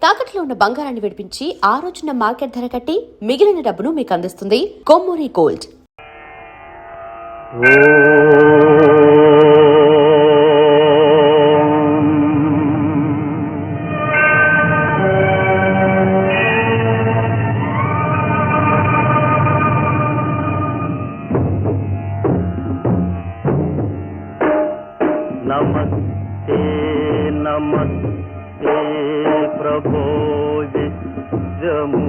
తాకట్లో ఉన్న బంగారాన్ని విడిపించి ఆ రోజున మార్కెట్ ధర కట్టి మిగిలిన డబ్బును మీకు అందిస్తుంది కొమ్మూరి గోల్డ్. नमस्ते नमस्ते प्रभो विश्वमूर्ते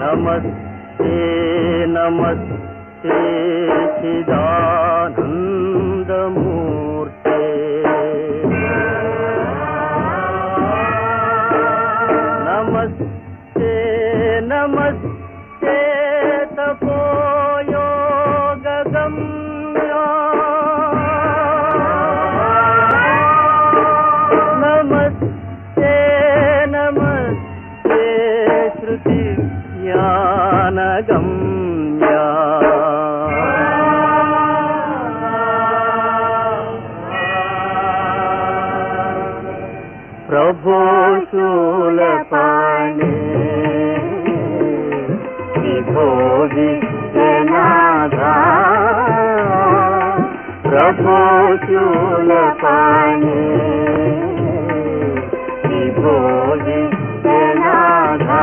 नमस्ते नमस्ते चिदानन्दमूर्ते नमस्ते नमस्ते तपोयोगगम्या नमस्ते नमस्ते श्रुतिज्ञानगम्या प्रभो शूलपाणे विश्वनाथा प्रभो शूलपाणे विभो विश्वनाथा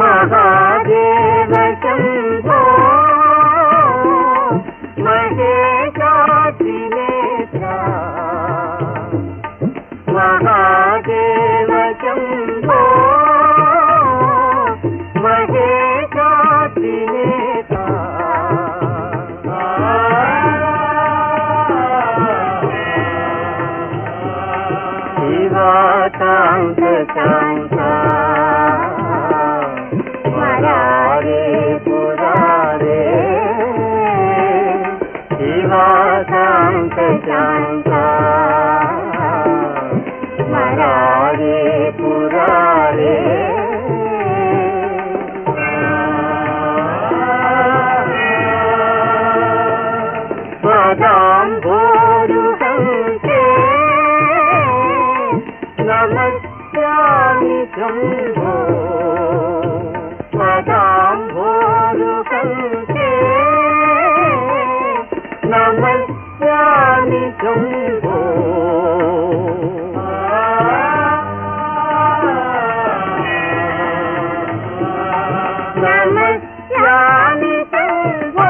महादेव शंभो महेशात्रिनेत्रा महादेव शंभो महेशात्रिनेत्रा शिवाकांत कांता मरारे पुरारे शिवाकांत कांता मरारे पुरारे पदाम्भोरुहंसे नमस्यामि शंभो पदाम्भोरुहंसे नमस्यामि शंभो नमस्यामि शंभो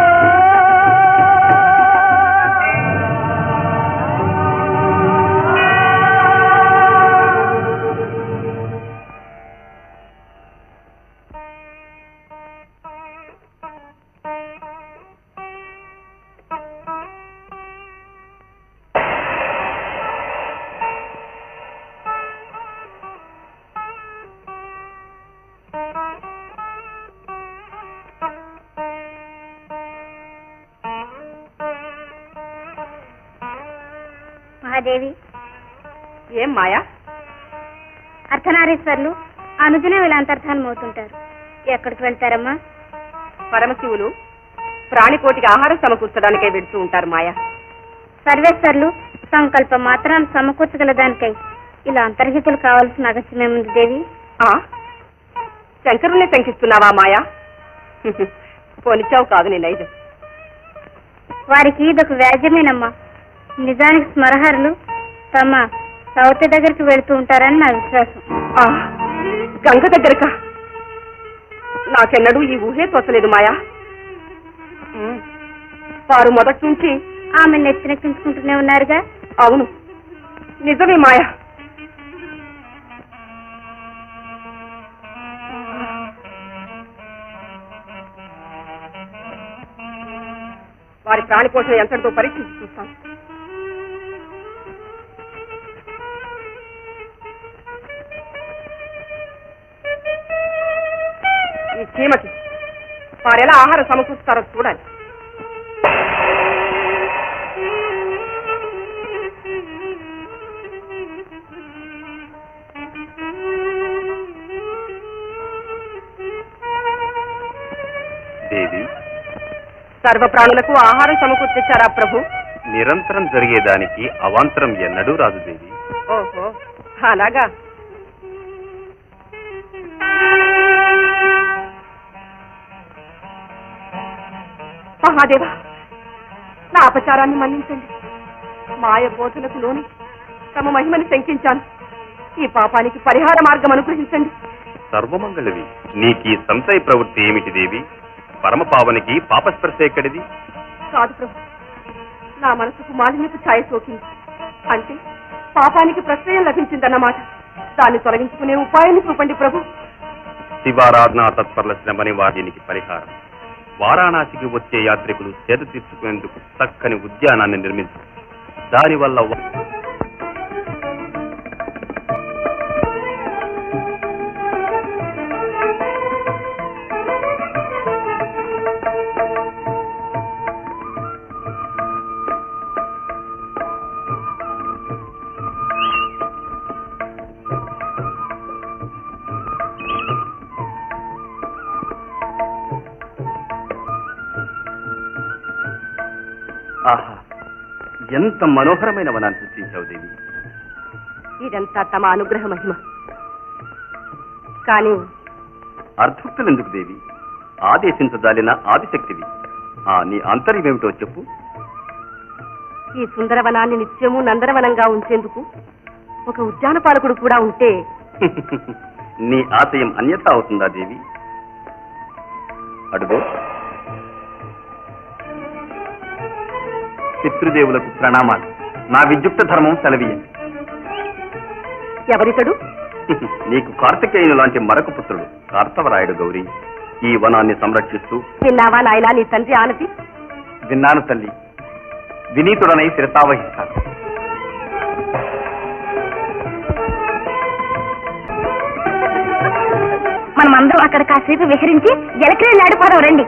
మహాదేవి ఏం మాయా? అర్ధనారీశ్వర్లు అనుదినం ఇలా అంతర్ధానం అవుతుంటారు. ఎక్కడికి వెళ్తారమ్మా? పరమశివులు ప్రాణికోటికి ఆహారం సమకూర్చడానికై వెడుతూ ఉంటారు మాయా. సర్వేశ్వర్లు సంకల్ప మాత్రాన్ని సమకూర్చగల దానికై ఇలా అంతర్హితులు కావాల్సిన అగత్యమేముంది దేవి? శంకరుణ్ణి శంకిస్తున్నావా మాయా? పోనిచ్చావు కాదు నీ నైజం. వారికి ఇదొక వ్యాజ్యమేనమ్మా. నిజానికి స్మరహరులు తమ సౌతి దగ్గరికి వెళుతూ ఉంటారని నా విశ్వాసం. గంగ దగ్గరకా? నాకెన్నడూ ఈ ఊహే తోచలేదు మాయా. వారు మొదటి నుంచి ఆమె నెత్తినెక్కించుకుంటూనే ఉన్నారుగా. అవును, నిజమే మాయా. వారి ప్రాణికోశం ఎంతటితో పరీక్షించి చూస్తాను. ఈ చీమకి వారెలా ఆహారం సమకూరుస్తారో చూడాలి. దేవి, సర్వ ప్రాణులకు ఆహారం సమకూర్చారా ప్రభు? నిరంతరం జరిగేదానికి అవాంతరం ఎన్నడూ రాదు దేవి. ఓహో, అలాగా. మహాదేవ, నా అపచారాన్ని మన్నించండి. మాయ బోధలకు లోని తమ మహిమని శంకించాను. ఈ పాపానికి పరిహార మార్గం అనుగ్రహించండి. సర్వమంగళవి, నీకీ సంశయ ప్రవృత్తి ఏమిటి దేవి? పరమ పావనికి పాపస్పర్శ ఎక్కడిది? కాదు ప్రభు, నా మనసుకు మాలిన్యపు ఛాయ సోకింది. అంటే పాపానికి ప్రశ్రయం లభించిందన్నమాట. దాన్ని తొలగించుకునే ఉపాయాన్ని చూపండి ప్రభు. శివారాధనా తత్పరుల శ్రమ నివారణకి పరిహారం. వారాణసికి వచ్చే యాత్రికులు సేద తీర్చుకునేందుకు చక్కని ఉద్యానాన్ని నిర్మించు. దానివల్ల ఆహా, ఎంత మనోహరమైన వనాన్ని సృష్టించావు దేవి. ఇదంతా తమ అనుగ్రహ మహిమ. కానీ అర్థుక్తులెందుకు దేవి? ఆదేశించదాలిన ఆదిశక్తివి. నీ ఆంతర్యమేమిటో చెప్పు. ఈ సుందరవనాన్ని నిత్యము నందనవనంగా ఉంచేందుకు ఒక ఉద్యాన పాలకుడు కూడా ఉంటే నీ ఆశయం అన్యథా అవుతుందా దేవి? అడుగు. పితృదేవులకు ప్రణామాలు. నా విద్యుక్త ధర్మం సెలవీయండి. ఎవరితడు? నీకు కార్తికేయుని లాంటి మరొక పుత్రుడు కార్తవరాయుడు గౌరీ. ఈ వనాన్ని సంరక్షిస్తూ. విన్నావా నాయనా నీ తండ్రి ఆనతి? విన్నాను తల్లి. వినీతుడనై శిరసావహిస్తాను. మనమందరం అక్కడ కాసేపు విహరించి జలక్రియలు ఆడిపోదాం రండి.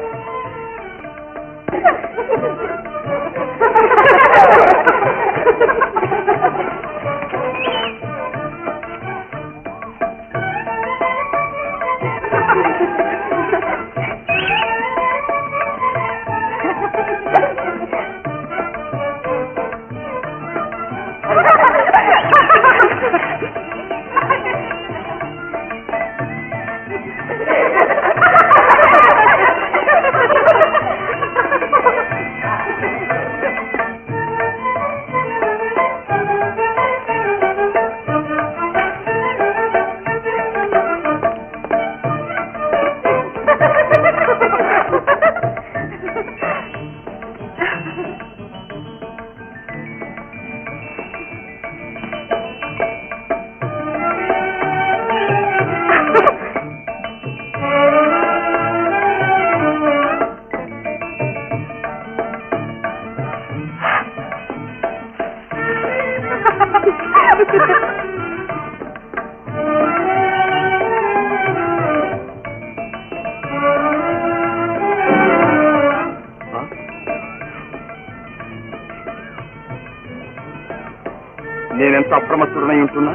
నేనెంత అప్రమత్తుడనై ఉంటున్నా,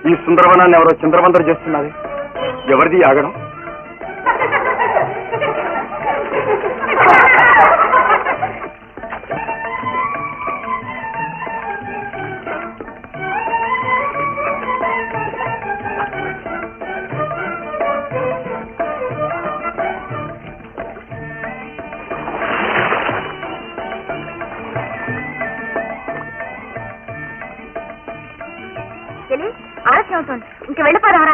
ఈ సుందరవనాన్ని ఎవరో చంద్రవందర చేస్తున్నది. ఎవరిది ఆగడం? ఆలస్యం అవుతుంది, ఇంక వెళ్ళిపోదామరా.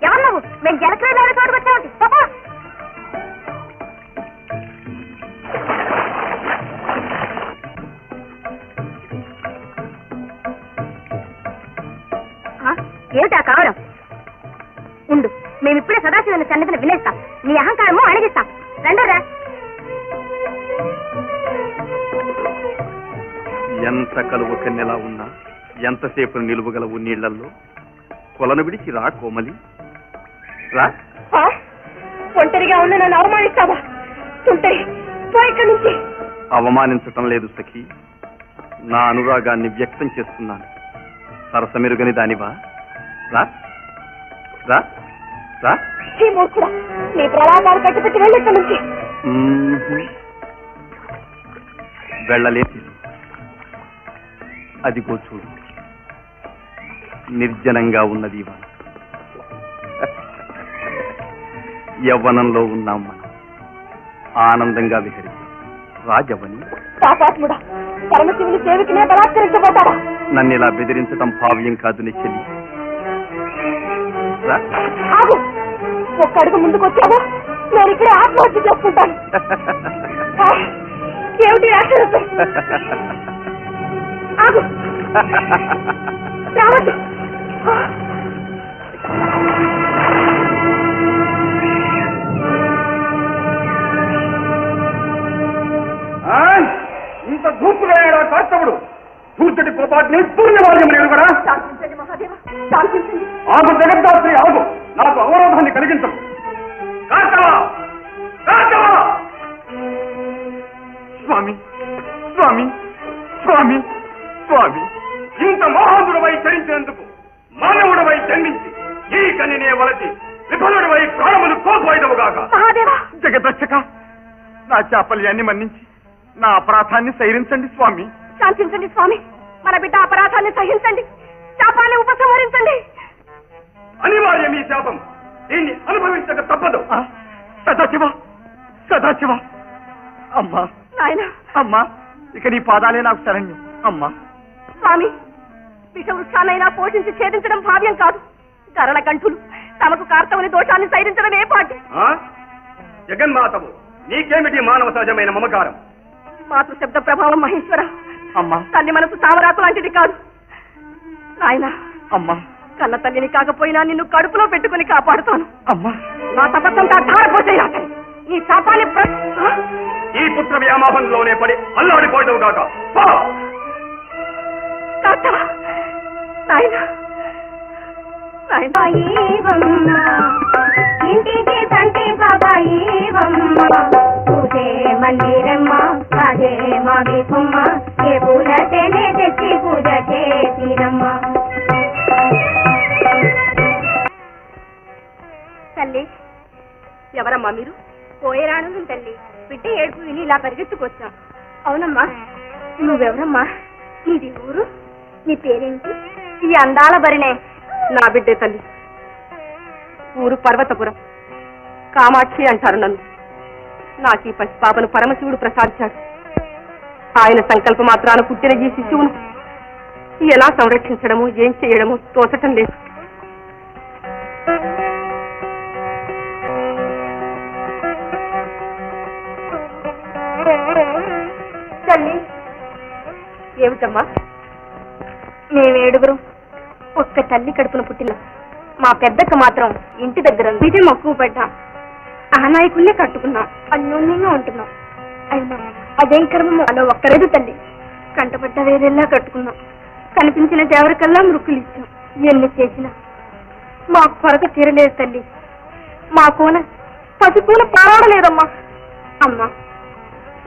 ఎవరు నువ్వు? మేము జలక్రియలు చోటుకు వచ్చామండి. ఏమిటా కావడం? ఉండు, మేమిప్పుడే సదాశివుని సన్నిధిని వినేస్తాం. నీ అహంకారము అణగిస్తాం. రండరా. ఎంత కలువ కన్నెలా ఉన్నా ఎంతసేపు నిలువగలవు నీళ్లలో? కొలను విడిచి రా కోమలి, రా. ఒంటరిగా ఉన్న నన్ను అవమానిస్తావా? ఉంటే పో ఇక్కడి నుంచి. అవమానించటం లేదు సఖి, నా అనురాగాన్ని వ్యక్తం చేస్తున్నాను. సరసమెరుగని దానివా? రా రా రా. ఈ మూర్ఖుడా, నీ ప్రలాపాలు కట్టిపెట్టి వెళ్ళి ఇక్కడి నుంచి. వెళ్ళలేదు. అదిగో చూడు, నిర్జనంగా ఉన్నది ఈ వనం. యవ్వనంలో ఉన్నాం మనం, ఆనందంగా విహరిస్తాం. రాజవని పాపాత్ముడా, పరమశివుని సేవకినే బలాత్కరించబోతాడా? నన్ను ఇలా బెదిరించడం భావ్యం కాదు నీ చెల్లి. రా. ఆగు, ఒక్క అడుగు ముందుకు వచ్చావో నేను ఇక్కడే ఆత్మహత్య చేసుకుంటాను. ఏమిటి రాక్షసు? ఆగు, రావద్దు. ఇంత దూపుగా కాస్తవుడు దూచటి కోపాటిని పూర్ణవాద్యం కూడా శాంతించండి మహాదేవ, శాంతించండి. ఆగు జగద్దాత్రి, ఆగు, నాకు అవరోధాన్ని కలిగించదు. స్వామి స్వామి స్వామి స్వామి, ఇంత మోహనుడవై చరించినందుకు మానవుడవై జన్మించి ఈ కనినే వలచి విఫలుడవై ప్రాణములు కోల్పోయినవుగాక. మహాదేవా, జగద్రక్షక, నా చాపల్యాన్ని మన్నించి నా అపరాధాన్ని సైరించండి స్వామి. శాంతించండి స్వామి, మన బిడ్డ అపరాధాన్ని సహించండి, శాపాన్ని ఉపసంహరించండి. అనివార్యం ఈ శాపం, దీన్ని అనుభవించక తప్పదు. సదాశివ సదాశివ. అమ్మా నాయనా, అమ్మా, ఇక నీ పాదాలే నాకు శరణ్యం. అమ్మా స్వామి, విషవృక్షాన్నైనా పోషించి ఛేదించడం భావ్యం కాదు. గరళ కంఠులు తమకు కార్తవుని దోషాన్ని సైరించడం ఏ పాటి? జగన్మాతవు, నీకేమిటి మానవ సహజమైన మమకారం? మాతృ శబ్ద ప్రభావం మహేశ్వర. అమ్మా, తల్లి మనసు తామరాకు లాంటిది కాదు. నాయనా, అమ్మా, కన్న తల్లిని కాకపోయినా నిన్ను కడుపులో పెట్టుకుని కాపాడుతాను. అమ్మా, నా తపస్సంతా ధారపోసేలా ఈ శాపాన్ని ఈ పుత్ర వ్యామోహంలోనే పడి అల్లాడిపోయావు గాక. ఇంటికి తంటి బాబాయి పూజే మందిరమ్మ, అదే మావి కొమ్మ, ఏ పూల తేనె తెచ్చి పూజ చేసిరమ్మ. తల్లి, ఎవరమ్మా మీరు? పోయేరాను తల్లి, బిడ్డ ఏడుపు విని ఇలా పరిగెత్తుకొచ్చాం. అవునమ్మా, నువ్వెవరమ్మా? నీది ఊరు? నీ పేరేంటి? ఈ అందాల బరినే నా బిడ్డే తల్లి. ఊరు పర్వతపురం, కామాక్షి అంటారు నన్ను. నాకు ఈ పసిపాపను పరమశివుడు ప్రసాదించాడు. ఆయన సంకల్ప మాత్రాన పుట్టిన ఈ శిశువును ఎలా సంరక్షించడమో ఏం చేయడమో తోచటం లేదు. తల్లి, ఏమిటమ్మా? మేమేడుగురు ఒక్క తల్లి కడుపున పుట్టిన మా పెద్దక్క మాత్రం ఇంటి దగ్గర విధి మక్కువ పడ్డాం. ఆ నాయకుల్నే కట్టుకున్నాం, అన్యోన్యంగా ఉంటున్నాం. అయినా అదేం కర్మమో అలా ఒక్కరేదు తల్లి. కంటపడ్డ వేరేలా కట్టుకున్నాం, కనిపించిన దేవరికల్లా మృక్కులు ఇచ్చాం. ఎన్ని చేసినా మా కొరత తీరలేదు తల్లి. మా కోన పసికూన పారాడలేదమ్మా. అమ్మా,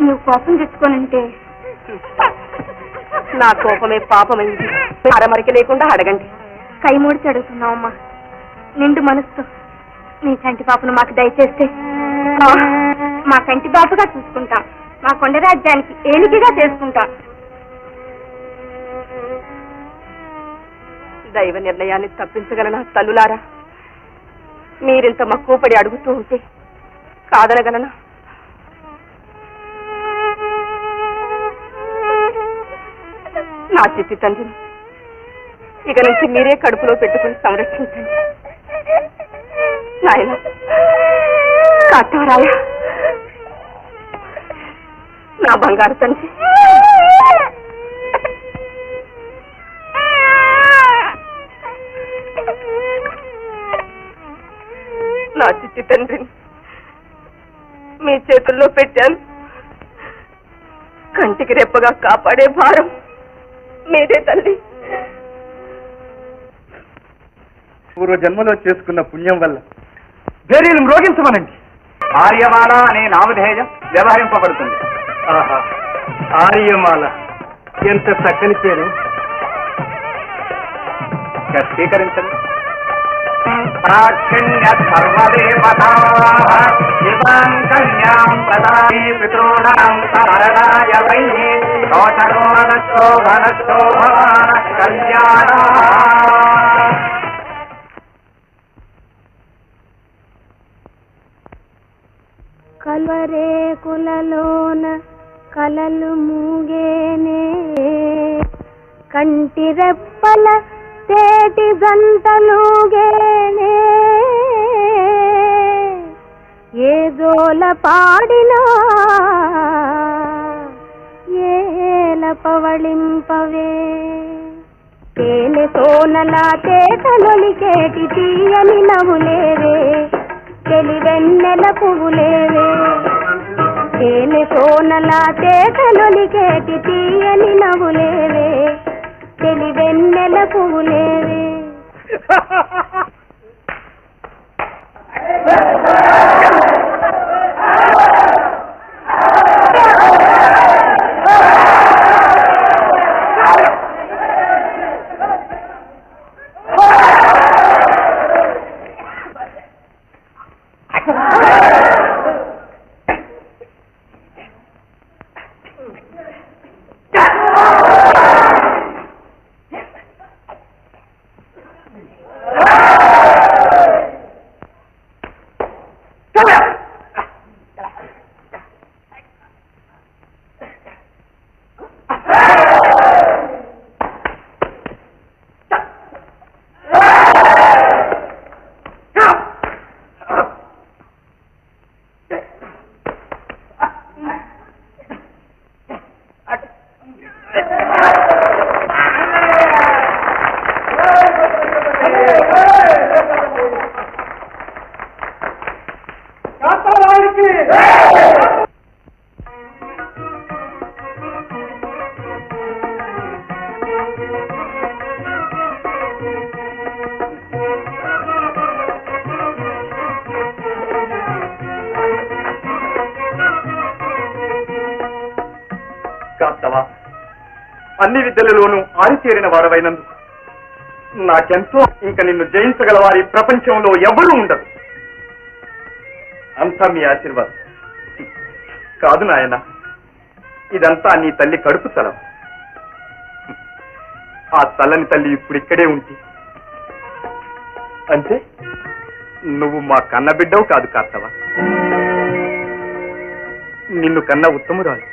నువ్వు కోపం తెచ్చుకోనంటే నా కోపమే పాపమైంది. అరమరికి లేకుండా అడగండి. కైమూడిచి అడుగుతున్నావమ్మా. నిండు మనసుతో నీ కంటి పాపను మాకు దయచేస్తే మా కంటి బాపుగా చూసుకుంటాం. మా కొండ రాజ్యానికి ఏలికగా చేసుకుంటాం. దైవ నిర్ణయాన్ని తప్పించగలనా తల్లులారా? మీరింత మక్కువపడి అడుగుతూ ఉంటే కాదనగలనా? నా చిట్టి తండ్రిని ఇక నుంచి మీరే కడుపులో పెట్టుకుని సంరక్షించండి. నాయన కాటారాయ, నా బంగారు తండ్రి. నా చిట్టి తండ్రిని మీ చేతుల్లో పెట్టాను. కంటికి రెప్పగా కాపాడే భారం మీదే తల్లి. పూర్వ జన్మలో చేసుకున్న పుణ్యం వల్ల ధైర్యం మ్రోగించమనండి. ఆర్యమాల అనే నామధేయం వ్యవహరింపబడుతుంది. ఆహా, ఆర్యమాల ఎంత చక్కని పేరు. స్వీకరించండి. ప్రాక్షిణ్య సర్వదేవతా శివాం కన్యాం ప్రదామి పితॄణాం సహరణాయ వై శోభన కళ్యాణ. కల్వరేకులలోన కలలు మూగేనే కంటి రెప్పల తేటి గంటలుగేనే ఏ జోల పాడినా ఏల పవళింపవే తేనె సోనలా తేటలొలికేటి తీయని నవ్వులేవే తెలివెన్నెల పువ్వులేవే తేనె సోనలా తేటలొలికేటి తీయని నవ్వులేవే తెలివెన్నెల పువ్వులేవే. కాస్తవా, అన్ని విద్యలలోనూ ఆరిచేరిన వారవైనందుకు నాకెంతో ఇంక నిన్ను జయించగల వారి ప్రపంచంలో ఎవరూ ఉండదు. అంతా మీ ఆశీర్వాదం. కాదు నాయన, ఇదంతా నీ తల్లి కడుపు చలవ. ఆ చల్లని తల్లి ఇప్పుడు ఇక్కడే ఉంటే అంటే నువ్వు మా కన్న బిడ్డవు కాదు కాస్తవా. నిన్ను కన్న ఉత్తమురాలు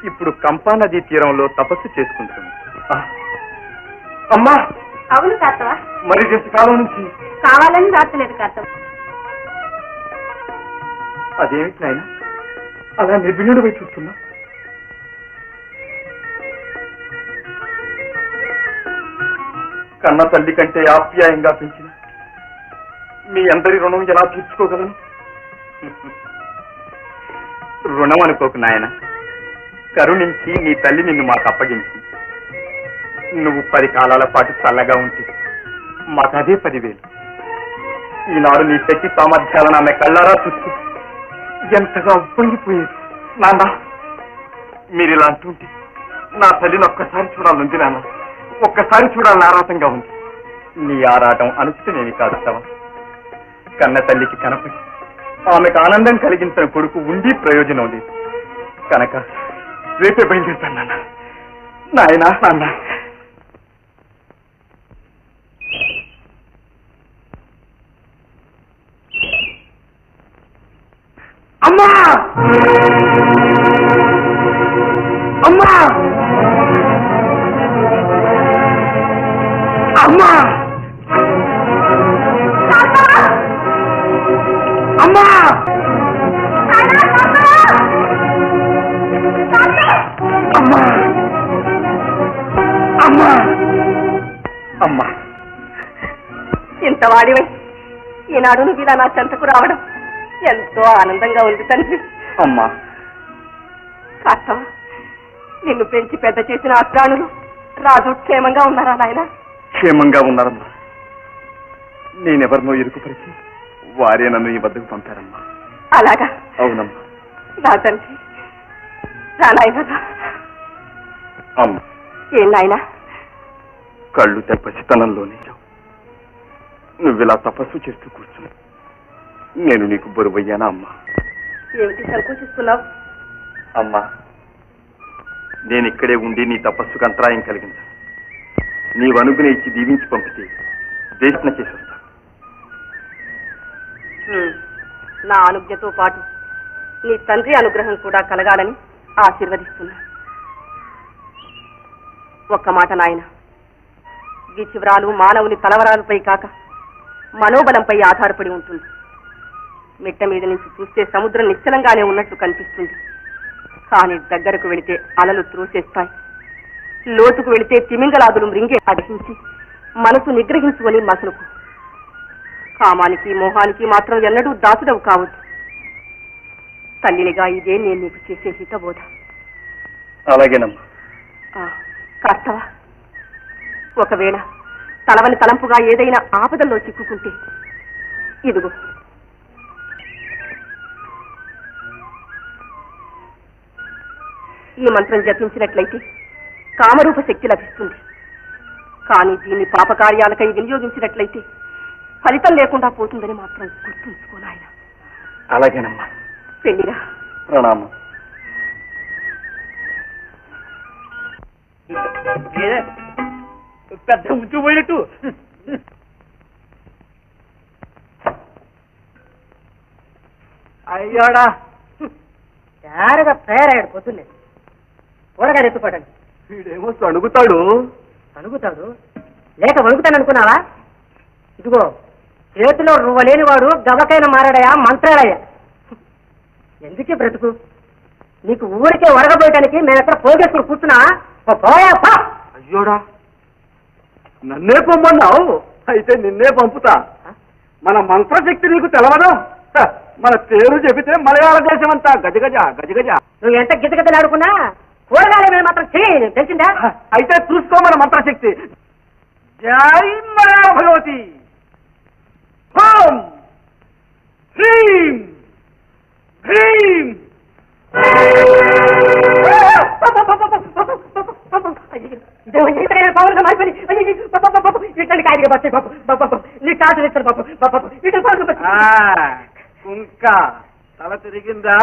ఇప్పుడు కంపా నదీ తీరంలో తపస్సు చేసుకుంటుంది. అమ్మా, అవును కాతవా, మరి ఇంతకాలం నుంచి కావాలని రాత్రలేదు కాతవ. అదేమిటి నాయన అలా నిర్విణుడు పోయి చూస్తున్నా? కన్న తల్లి కంటే ఆప్యాయంగా పెంచిన మీ అందరి రుణం ఎలా తీర్చుకోగలను? రుణం అనుకోకు నాయన, కరుణించి నీ తల్లి నిన్ను మాకు అప్పగించి నువ్వు 10 కాలాల పాటు చల్లగా ఉంటే మాకు అదే 10,000. ఈనాడు నీ శక్తి సామర్థ్యాలను ఆమె కళ్ళారా చూసి ఎంతగా ఉప్పొంగిపోయేది. నాన్న, మీరు ఇలా అంటుంటే నా తల్లిని ఒక్కసారి చూడాలంది. నాన్న, ఒక్కసారి చూడాలని ఆరాటంగా ఉంది. నీ ఆరాటం అనుచితమేమి కాదు తవ. కన్న తల్లికి కనపడి ఆమెకు ఆనందం కలిగించిన కొడుకు ఉండి ప్రయోజనం లేదు కనుక రేపే బయలుదేరుతాను నాన్న. నాయనా, నాన్న. అమ్మా, అమ్మా, అమ్మా, అమ్మా, అమ్మా, అమ్మా, అమ్మా. ఇంత వాడివై ఈనాడు నువ్వు ఇలా నా చెంతకు రావడం ఎంతో ఆనందంగా ఉంది తండ్రి. అమ్మా, కాస్తవా, నిన్ను పెంచి పెద్ద చేసిన అగ్రాణులు రాజు క్షేమంగా ఉన్నారా నాయన? క్షేమంగా ఉన్నారమ్మా. నేనెవరినో ఇరుకుపరిచి వారే నన్ను ఈ వద్దకు పంపారమ్మా. అలాగా? అవునమ్మా. నా తండ్రి, నాయనా. అమ్మ, ఏం నాయనా? కళ్ళు పసితనంలోనే నువ్విలా తపస్సు చేస్తూ కూర్చుని నేను నీకు బరువయ్యానా అమ్మా? ఏమిటి సంకోచిస్తున్నావు? అమ్మా, నేను ఇక్కడే ఉండి నీ తపస్సుకు అంతరాయం కలిగించాను. నీవు అనుగుణ ఇచ్చి దీవించి పంపితే దేశన చేసి వస్తాను. నా అనుజ్ఞతో పాటు నీ తండ్రి అనుగ్రహం కూడా కలగాలని ఆశీర్వదిస్తున్నా. ఒక్క మాట నాయన, విచివ్రాలు మానవుని తలవరాలపై కాక మనోబలంపై ఆధారపడి ఉంటుంది. మిట్ట మీద నుంచి చూస్తే సముద్రం నిశ్చలంగానే ఉన్నట్టు కనిపిస్తుంది. కానీ దగ్గరకు వెళితే అలలు త్రోసేస్తాయి. లోతుకు వెళితే తిమింగలాదులు మృంగే అదహించి మనసు నిగ్రహించుకొని మసలుకు. కామానికి మోహానికి మాత్రం ఎన్నడూ దాసుడవు కావద్దు. తల్లినిగా ఇదే నేను నీకు చేసే హితబోధ. అలాగేనమ్మా. కాస్తవా? ఒకవేళ తలవని తలంపుగా ఏదైనా ఆపదల్లో చిక్కుకుంటే ఇదిగో ఈ మంత్రం జపించినట్లయితే కామరూప శక్తి లభిస్తుంది. కానీ దీన్ని పాపకార్యాలకై వినియోగించినట్లయితే ఫలితం లేకుండా పోతుందని మాత్రం గుర్తుంచుకో నాయన. అలాగేనమ్మా. పెళ్లిరా. ప్రణామం. పెద్ద ఉంచిపోయినట్టు అయ్యోడా తయారుగా తయారయ్యాడు పొద్దున్నే. కూరగాయలు ఎత్తుకోవడానికి వీడేమో అడుగుతాడు. అడుగుతాడు లేక వణుకుతాను అనుకున్నావా? ఇదిగో చేతిలో రువ్వలేని వాడు గబకైన మారాడయా, మంత్రాడయ్యా. ఎందుకే బ్రతుకు? నీకు ఊరికే వరగబోయటానికి మేమెక్కడ పోగేసుకుని కూర్చున్నా? పోయా. అయ్యోడా, నన్నే పొమ్మన్నావు, అయితే నిన్నే పంపుతా. మన మంత్రశక్తి నీకు తెలవదు. మన పేరు చెబితే మలయాళ దేశం అంతా గజగజ గజగజ. నువ్వు ఎంత గిజగజలాడుకున్నా కూరగాయల మీద మాత్రం చేయి, తెలిసిందా? అయితే చూసుకో మన మంత్రశక్తి. జై మలయాళ భగవతి. ఓం హ్రీం హ్రీం. ఇంకా తల తిరిగిందా?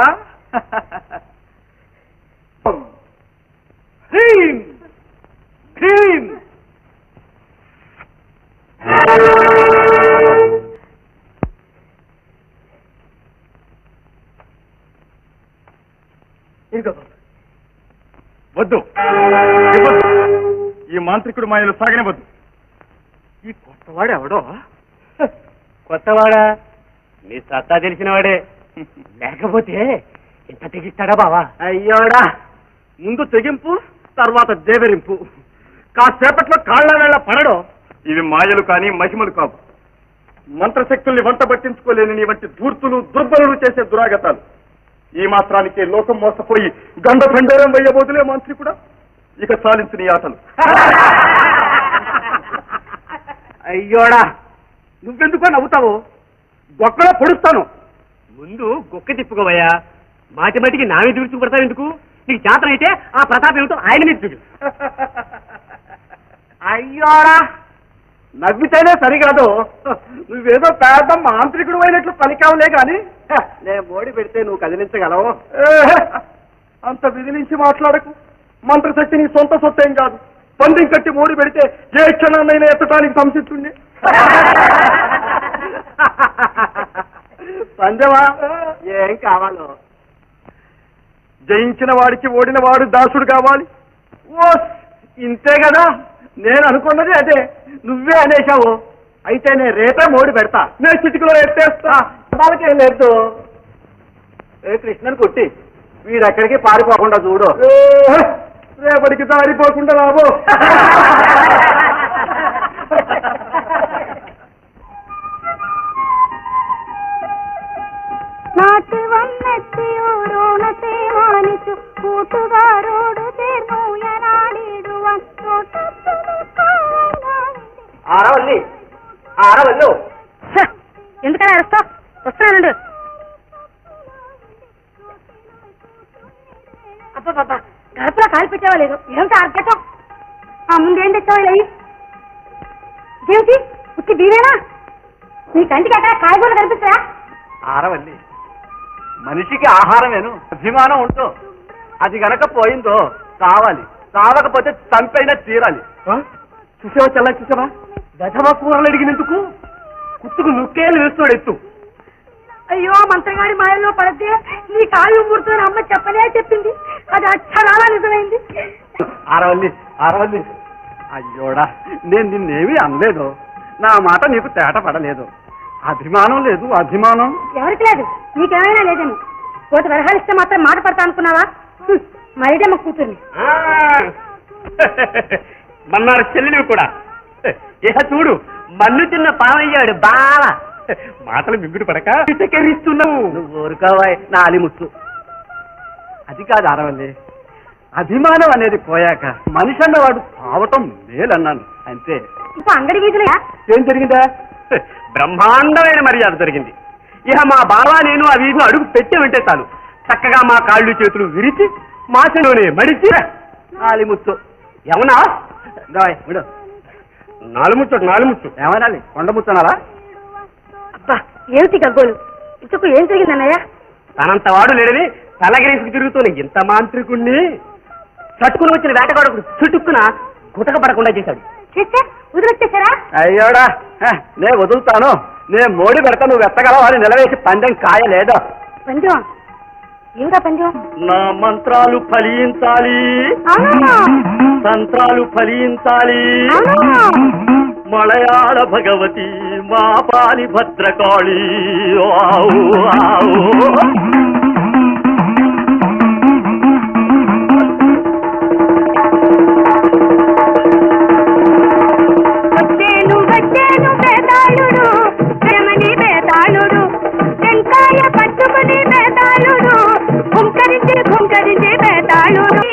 హ్రీం హ్రీం. వద్దు, ఈ మాంత్రికుడు మాయలు సాగనివద్దు. ఈ కొత్తవాడు ఎవడో? కొత్తవాడా? నీ సత్తా తెలిసినవాడే, లేకపోతే ఇంత తెగిస్తాడా బావా? అయ్యోడా, ముందు తెగింపు, తర్వాత దేవరింపు. కాసేపట్లో కాళ్ళ వేళ పడడం. ఇవి మాయలు కానీ మహిమలు కావు. మంత్రశక్తుల్ని వంట పట్టించుకోలేని నీ వంటి ధూర్తులు దుర్బలులు చేసే దురాగతాలు. ఈ మాత్రానికే లోకం మోసపోయి గంధభండారం వేయబోతులే మంత్రికుడా. ఇక సాలించు నీ ఆటలు. అయ్యోడా, నువ్వెందుకో నవ్వుతావు? గొక్కలో పొడుస్తాను. ముందు గొక్క తిప్పుకోవయ్యా. మాటి మాటికి నా మీద విరుచుకుపడతావు ఎందుకు? నీకు జాతర అయితే ఆ ప్రతాపం ఏమిటో ఆయన మీద చూడు. అయ్యోడా, నవ్వితేనే సరికాదు. నువ్వేదో పెద్ద మాంత్రికుడు అయినట్లు పలికావులే గాని నేను మోడి పెడితే నువ్వు కదిలించగలవు. అంత విదిలించి మాట్లాడకు. మంత్రశక్తి నీ సొంత సొత్తేం కాదు. పందిం కట్టి మోడి పెడితే ఏ క్షణాన్నైనా ఎత్తడానికి సంసిస్తుంది. పందెమా? ఏం కావాలో? జయించిన వాడికి ఓడిన వాడు దాసుడు కావాలి. ఓ ఇంతే కదా, నేను అనుకున్నది అదే. నువ్వే అనేశావు. అయితే నేను రేపే మోడి పెడతా. నేను చిటికలో ఎత్తేస్తా. వాళ్ళకేం లేదు. ఏ కృష్ణని కొట్టి వీడెక్కడికి పారిపోకుండా చూడు. రేపటికి పారిపోకుండా రాబో. നാട്ടു വന്നെത്തിയോരോണത്തെ മാനിച്ചു കൂട്ടുകാരോട് ചേർന്നുയരാടിടുവാൻ ఆరవల్లి ఆరవల్లు. ఎందుకని అరుస్తావు? వస్తున్నానండు. అబ్బో అబ్బా గడపలో కాలు పెట్టావా లేదు ఏమిటి ఆర్గటం ఆ ముందేం తెచ్చావా అయ్యి ఇదేమిటి ఉత్తి బీవేనా నీ కంటికి అక్కడ కాయగూరలు కనిపిస్తాయా ఆరవల్లి మనిషికి ఆహారమేను అభిమానం ఉంటూ అది గనక పోయిందో కావాలి కావకపోతే చంపైనా తీరాలి చూసావా చల్ల చూసావా గజమా కూరలు అడిగినందుకు కుట్టుకు నుక్కేలు వేస్తాడు ఎత్తు అయ్యో మంత్రగాడి మాయల్లో పడితే నీ కాలు ఊరుతో అమ్మ చెప్పనే చెప్పింది అది అక్షరాలా నిజమైంది ఆరవల్లి ఆరవల్లి అయ్యోడా నేను నిన్నేమీ అనలేదు నా మాట నీకు తేట పడలేదు అభిమానం లేదు అభిమానం ఎవరికి లేదు నీకేమైనా లేదని కోటి వరహాలిస్తే మాత్రం మాట పడతా అనుకున్నావా మరిడమ్మ కూతుర్ని మన్నారు చెల్లెలు కూడా ఇహ చూడు మన్ను తిన్న పావయ్యాడు బావ మాటలు మింగుడు పడక చిటకెరిస్తున్నావు నువ్వు ఊరుకోవాయి నాలి ముచ్చు అది కాదు ఆరవల్లి అభిమానం అనేది పోయాక మనిషి అన్నవాడు కావటం మేలన్నాను అంతే ఇప్పుడు అంగడి వీధులయా ఏం జరిగిందా బ్రహ్మాండమైన మర్యాద జరిగింది ఇహ మా బావ నేను ఆ వీధిలో అడుగు పెట్టే చాలు చక్కగా మా కాళ్ళు చేతులు విరిచి మాసలోనే మడిచి నాలి ముచ్చు ఏమన్నా విడు నాలుముచ్చు ఏమనాలి కొండ ముచ్చనాలా అబ్బా ఏమిటి గగ్గోలు ఇంతకు ఏం జరిగిందన్నయ్య తనంత వాడు లేడని తలగిరేసుకు తిరుగుతున్న ఇంత మాంత్రికుణ్ణి చట్టుకుని వచ్చిన వేటగాడు చుట్టుక్కున గుటక పడకుండా చేశాడు చేస్తే వదిలొచ్చేసారా అయ్యోడా నేను వదులుతాను నేను మోడి పెడతా నువ్వు ఎత్తగలవు అని నిలవేసి పందెం కాయలేదు పంజం ఏమిటా పంజం నా మంత్రాలు ఫలించాలి తంత్రాలు ఫలించాలి మలయాళ భగవతి మా పాలి భద్రకాళి వచ్చేను బేతాళుడు ప్రేమని బేతాళుడు టెంకాయ పట్టుకుని బేతాళుడు ఘుంకరించి బేతాళుడు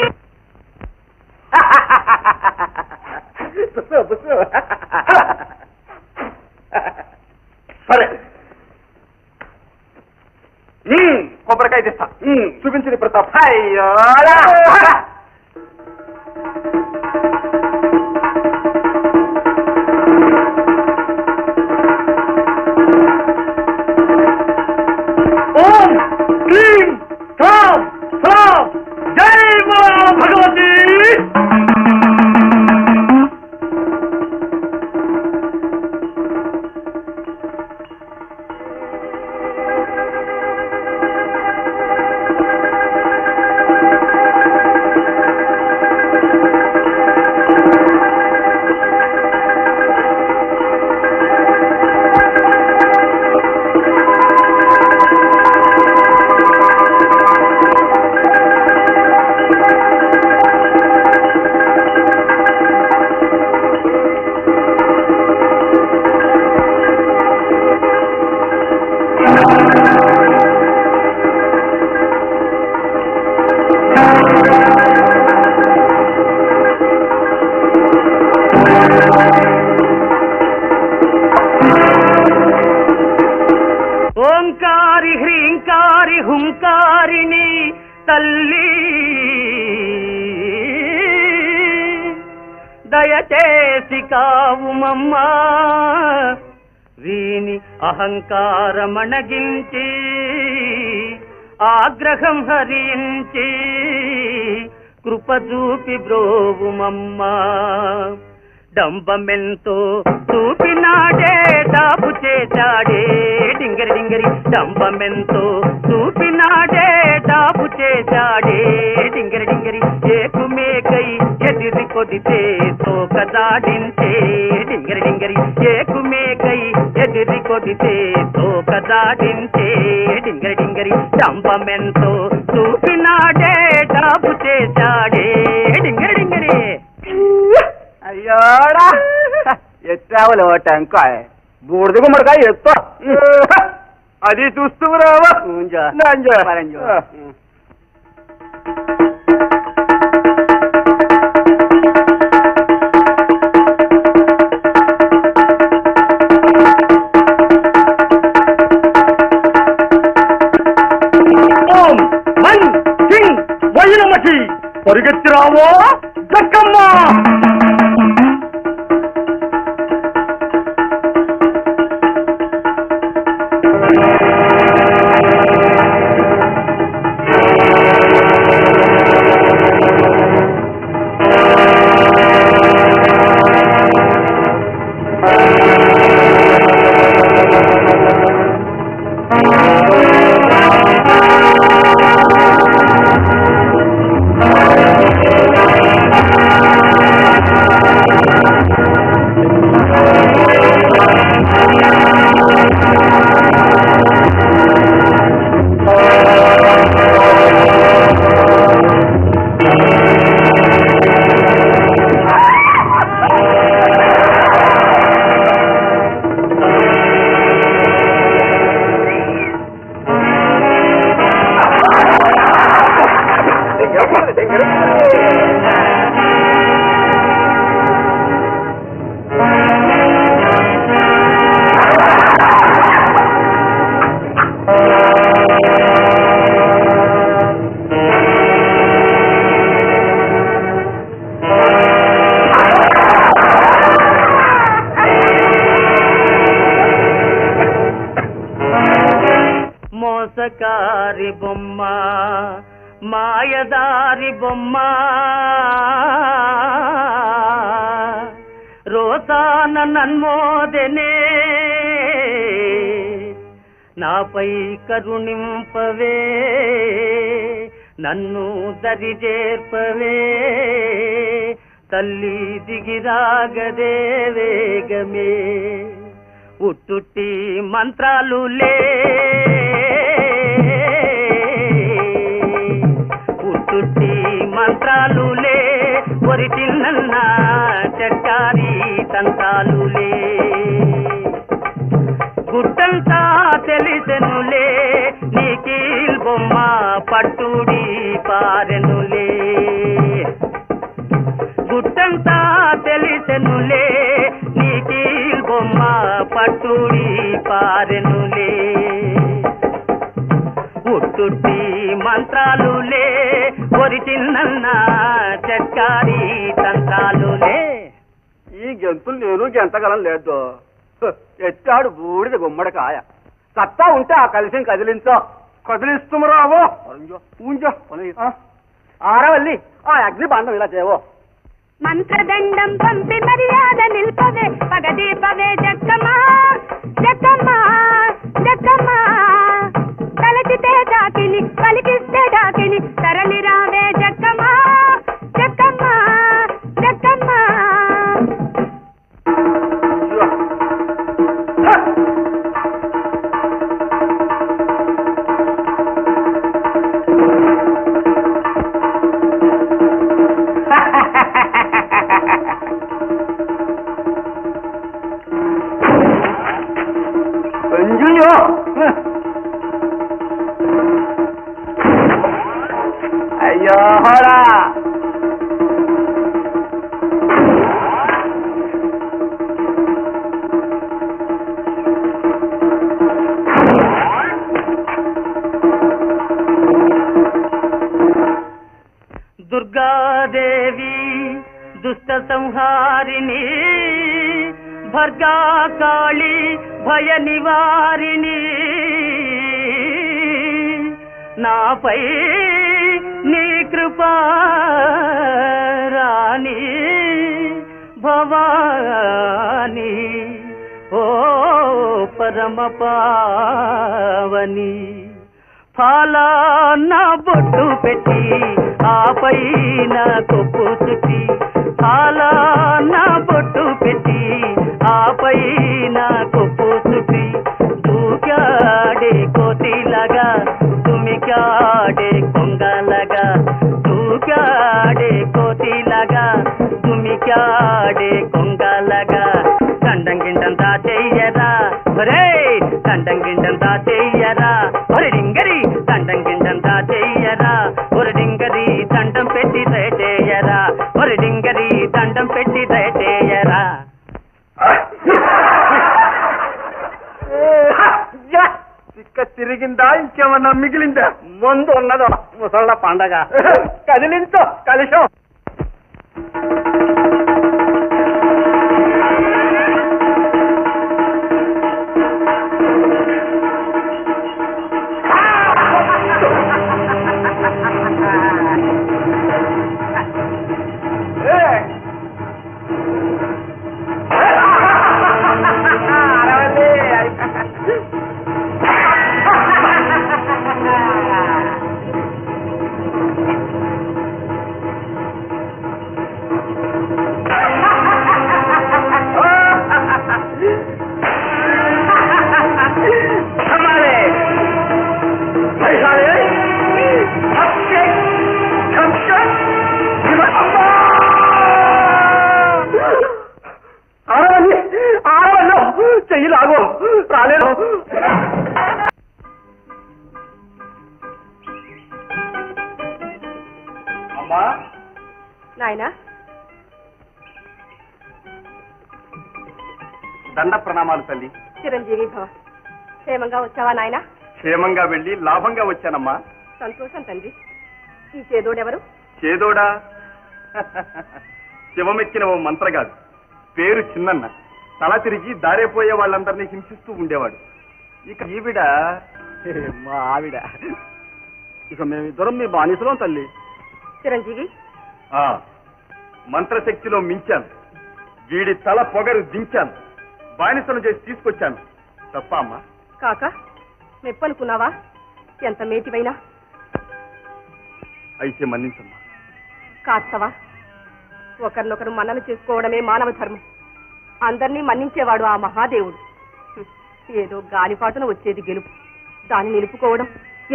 సరే కొబ్బరికాయ తెస్తా చూపించింది ప్రతాప్ అయ్యో ఓం క్లీం క్లాం క్లాం జై మా భగవతి ఓంకారి హ్రీంకారి హుంకారిణి తల్లి దయచేసి కావుమమ్మా వీని అహంకారమణగించి ఆగ్రహం హరించి కృపజూపి బ్రోవుమమ్మా డంబమెంతో చూపినాడే డాబు చేశాడే డింగరి డింగరి డంబమెంతో చూపినాడే డాబు చేశాడే డింగరి డింగరి ఏకుమేకై ఎదిరి కొడితే తోక దాడించే డింగరి డింగరి ఏకుమేకై ఎదిరి కొడితే తోక దాడించే డింగరి డింగరి డంబమెంతో చూపినాడే డాబు చేశాడే డింగరి డింగరి అయ్యోడా ఎత్తావులో టెంకాయ బూడిద గుమ్మడికాయ ఎత్తా అది చూస్తూ రావా ఓం మన్ సింగ్ వయనమతి పరిగెత్తి రావో జక్కమ్మా. మోసకారి బొమ్మ మాయదారి బొమ్మ రోసాన నన్మోదనే నాపై కరుణింపవే నన్ను దరిజేర్పవే తల్లి దిగిరాగదే వేగమే ఉట్టుట్టి మంత్రాలులే ఉట్టుట్టి మంత్రాలులే ఒరిటిన్న చక్కారి తంత్రాలులే గుట్టంతా తెలిసెనులే నీకీల్ బొమ్మ పట్టుడి పారెనులే గుట్టంతా తెలిసెనులే నీకీల్ బొమ్మ పట్టుడి పారెనులే ఉట్టుట్టి మంత్రాలులే ఒరిజినల్ చక్కారి తంత్రాలులే. ఈ గెంతులు నేను గెంతగలం లేదు. ఎత్తాడు బూడిద గుమ్మడికాయ. సత్తా ఉంటే ఆ కలిసి కదిలించో. కదిలిస్తుమరావో ఊంచో ఆరవల్లి ఆ అగ్ని బాండం ఇలా చేయవో. మంత్రదండం పంపి మర్యాద నిల్పవే పగదీపవే జక్కమ్మా జక్కమ్మా జక్కమ్మా తలచితే డాకిని పలికిస్తే డాకిని తరలి రావే జక్కమ్మా జక్కమ్మా జక్కమ్మా. అయ్యో హోడా దుర్గాదేవి దుష్ట సంహారిణి భర్గా కాళి భయ నివారిణి నాపై నీ కృపా రాణి భవాని ఓ పరమ పావని ఫలానా బొట్టు పెట్టి ఆపై నా కొప్పు చుట్టి ఫలానా బొట్టు పెట్టి ఆపై నా కొప్పు చుట్టి దూకాడే కోతిలాగా తుమికాడే కొంగలగా దూకాడే కోతిలాగా తుమికాడే కొంగలగా దండం గిండంతా చెయ్యరా ఒరే దండం గిండంతా చెయ్యరా ఒరే డింగరి దండం గిండంతా చెయ్యరా ఒరే డింగరి దండం పెట్టి దయచేయరా ఒరే డింగరి దండం పెట్టి దయచేయరా. తిరిగిందా ఇంకేమన్నా మిగిలిందా? ముందు ఉన్నదో ముసళ్ళ పండగ. కదిలించో కలిశం. చెయ్యి లాగో రాలేదు. అమ్మా నాయనా దండ ప్రణామాలు తల్లి. చిరంజీవి భవ. క్షేమంగా వచ్చావా నాయనా? క్షేమంగా వెళ్ళి లాభంగా వచ్చానమ్మా. సంతోషం తండ్రి. ఈ చేదోడెవరు? చేదోడా శివమెక్కిన ఓ మంత్రగాడు, పేరు చిన్నన్న. తల తిరిగి దారేపోయే వాళ్ళందరినీ హింసిస్తూ ఉండేవాడు. ఇక ఈవిడ మా ఆవిడ. ఇక మేమిద్దరం మీ బానిసలం తల్లి. చిరంజీవి ఆ మంత్రశక్తిలో మించాను. వీడి తల పొగరు దించాను. బానిసలు చేసి తీసుకొచ్చాను. తప్ప అమ్మా? కాక మెప్పనుకున్నావా? ఎంత మేటివైనా అయితే మన్నించమ్మా. కాస్తవా? ఒకరినొకరు మన్నన చేసుకోవడమే మానవ ధర్మం. అందరినీ మన్నించేవాడు ఆ మహాదేవుడు. ఏదో గాలిపాటున వచ్చేది గెలుపు. దాన్ని నిలుపుకోవడం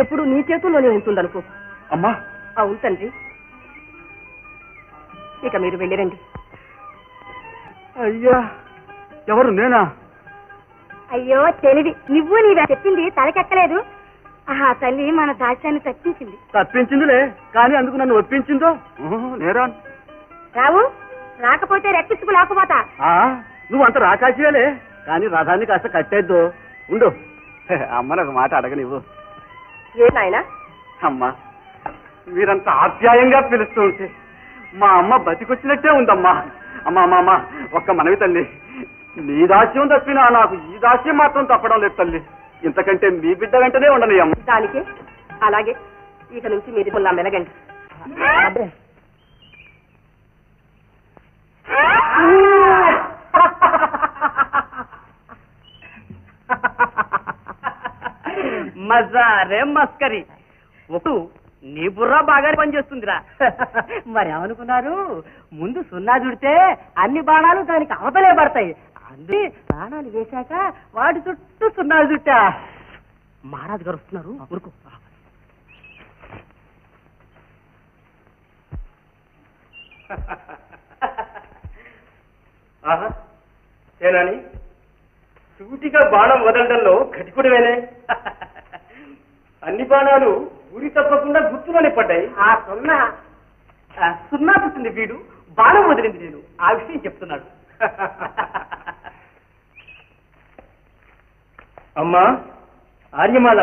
ఎప్పుడు నీ చేతుల్లోనే ఉంటుందనుకో. అమ్మా అవును తండ్రి. ఇక మీరు వెళ్ళిరండి. అయ్యా ఎవరు? నేనా? అయ్యో తెలివి, నువ్వు నీవే చెప్పింది తలకెక్కలేదు. ఆ తల్లి మన దాస్యాన్ని తప్పించింది. తప్పించిందిలే, కానీ అందుకు నన్ను ఒప్పించిందో? నేరా? రావు, రాకపోతే రెక్కించుకు లాక్కుపోతా. నువ్వు అంత రాకాశివేలే, కానీ రథాన్ని కాస్త కట్టేద్దు. ఉండు, అమ్మని ఒక మాట అడగనివ్వు. ఏ నాయనా? అమ్మా, మీరంత ఆప్యాయంగా పిలుస్తూ ఉంటే మా అమ్మ బతికొచ్చినట్టే ఉందమ్మా. అమ్మా అమ్మా అమ్మా, ఒక్క మనవి తల్లి, నీ దాస్యం తప్పినా నాకు ఈ దాస్యం మాత్రం తప్పడం లేదు తల్లి. ఇంతకంటే మీ బిడ్డ వెంటనే ఉండని అమ్మ. దానికే అలాగే. ఇక నుంచి మీరు నా మెలగండి. మజారే మస్కరి. ఒకడు నీ బుర్ర బాగానే పనిచేస్తుందిరా. మరి ఏమనుకున్నారు? ముందు సున్నా చుడితే అన్ని బాణాలు దానికి అవతలే పడతాయి. అందుకే బాణాలు వేశాక వాటి చుట్టూ సున్నాలు చుట్టా. మహారాజు గారు వస్తున్నారు, ఊరుకో. ఆహా ఏనాని, సూటిగా బాణం వదలడంలో కటికుడివేనే. అన్ని బాణాలు ఊరి తప్పకుండా గుర్తులోనే పడ్డాయి. ఆ సున్నా పుట్టింది వీడు, బాణం వదిలింది నేను. ఆ విషయం చెప్తున్నాడు. అమ్మా ఆర్యమాల,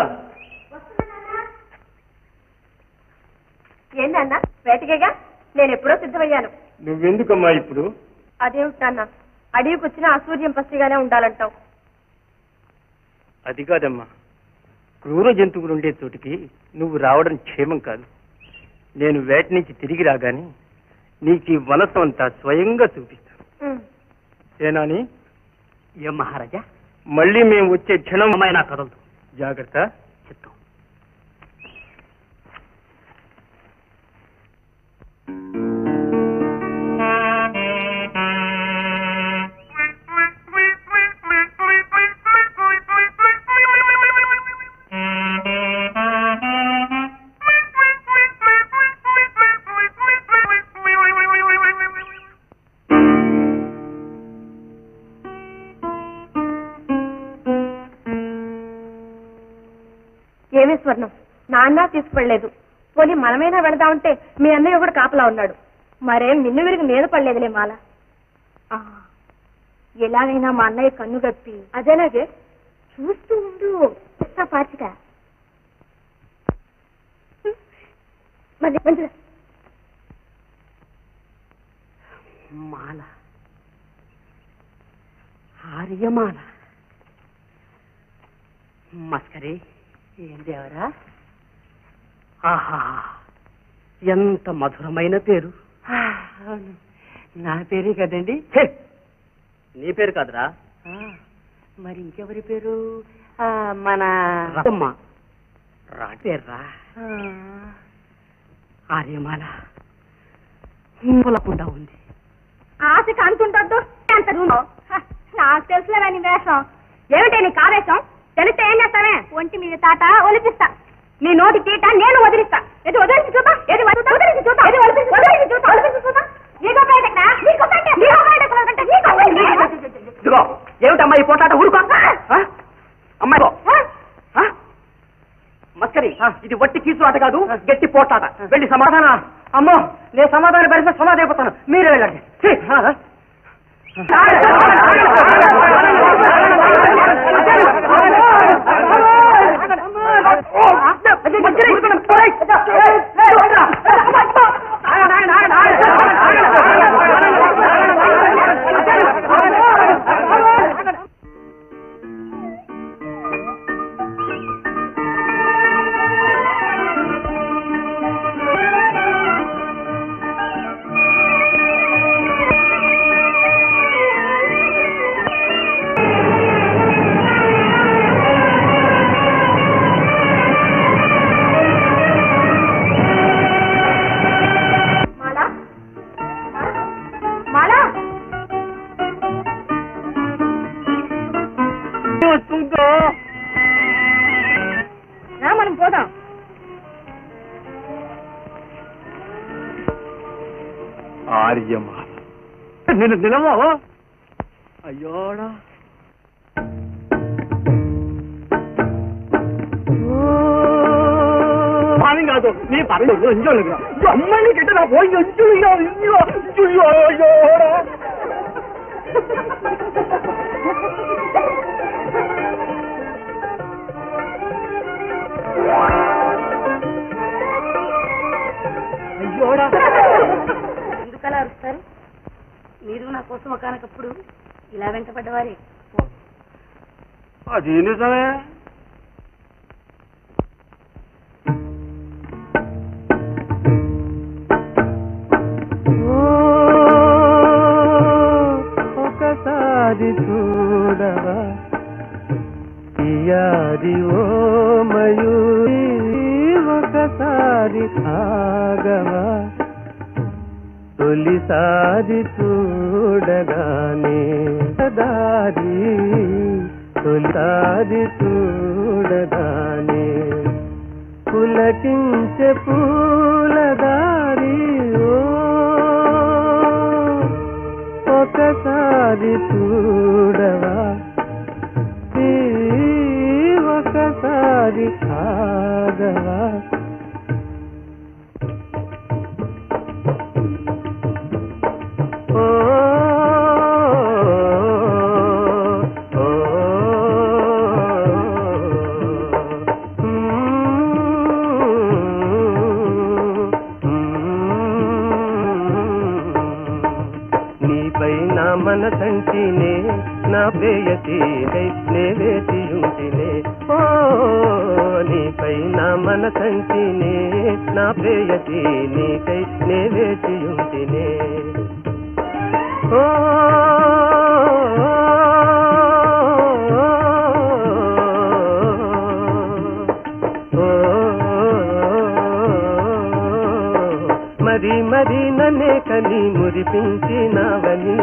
ఏందన్నా వేటకేగా? నేను ఎప్పుడో సిద్ధమయ్యాను. నువ్వెందుకమ్మా ఇప్పుడు? అదేమిటన్నా, అడవికి వచ్చిన అసూర్యం పసిగానే ఉండాలంటావు. అది కాదమ్మా, క్రూర జంతువులు ఉండే చోటికి నువ్వు రావడం క్షేమం కాదు. నేను వేట నుంచి తిరిగి రాగానే నీకు ఈ వనసం అంతా స్వయంగా చూపిస్తాను. ఏనాని? ఏం మహారాజా? మళ్ళీ మేము వచ్చే క్షణం అమ్మాయి నా కదలదు. జాగ్రత్త. చెప్తాం. ఏమే స్వర్ణం, నాన్న తీసుకుపడలేదు. పోనీ మనమైనా వెళదామంటే మీ అన్నయ్య కూడా కాపలా ఉన్నాడు. మరేం నిన్ను విరిగి మీద పడలేదులే మాల. ఎలాగైనా మా అన్నయ్య కన్ను గప్పి అదేలాగే చూస్తూ ఉండు. పాచిక మంచిది. మాల, ఆర్యమాల. మస్కరి ఏం దేవరా? ఆహా, ఎంత మధురమైన పేరు. అవును, నా పేరే కదండి. నీ పేరు కాదురా, మరి ఇంకెవరి పేరు? మన రమ్మ పేర్రా. ఆర్యమాల పులకుండా ఉంది. ఆశకి అంతుంటద్దు అంత రూమో. నాకు తెలుసులేవా నీ వేషం ఏమిటే నీకు ఆవేశం? తెలిస్తే ఏం చేస్తావే? ఒంటి మీద తాట ఒలిపిస్తా, నీ నోటి తీట నేను వదిలిస్తా. ఏది వదిలించి చూద్దాం, ఏది వదిలించి చూద్దాం, ఏది వదిలించి చూద్దాం, వదిలించి చూద్దాం. ఏమిటమ్మా ఈ పోటాట? ఊరుకో అమ్మాయి. మస్కరి, ఇది వట్టి కీసు ఆట కాదు, గట్టి పోట్లాట. వెళ్ళి సమాధానం. అమ్మో, నేను సమాధానం పెడితే సమాధి అయిపోతాను. మీరే వెళ్ళండి. మనం పోదాం. ఆర్యమాల నేను నిలవా? అయ్యోడా, పాని కాదు నీ పర్లేదు. అమ్మాయిని గిట్ట నా పోయి అయ్యోడా. అయ్యోడా, ఎందుకలా అరుస్తారు? మీరు నా కోసం ఒకనకప్పుడు ఇలా వెంటపడ్డవారే. అది నిజమే. ఒకసారి చూడవా యాది ఓ మయూరి, ఒకసారి ఆగవా తొలిసారి చూడగానే దారి, తొలిసారి చూడగానే పులకించే పూలదారి. ఓ ఒకసారి చూడవా, ఒకసారి ఆగవా. నీపై నా మనసంటినే, నా ప్రేయసీనై నే వేచియుంటినే. ఓ నీపై నా మనసంటినే, నా ప్రేయసీ నీకై నే వేచియుంటినే. ఓ మరి మరి నన్నే కని మురిపించినావని,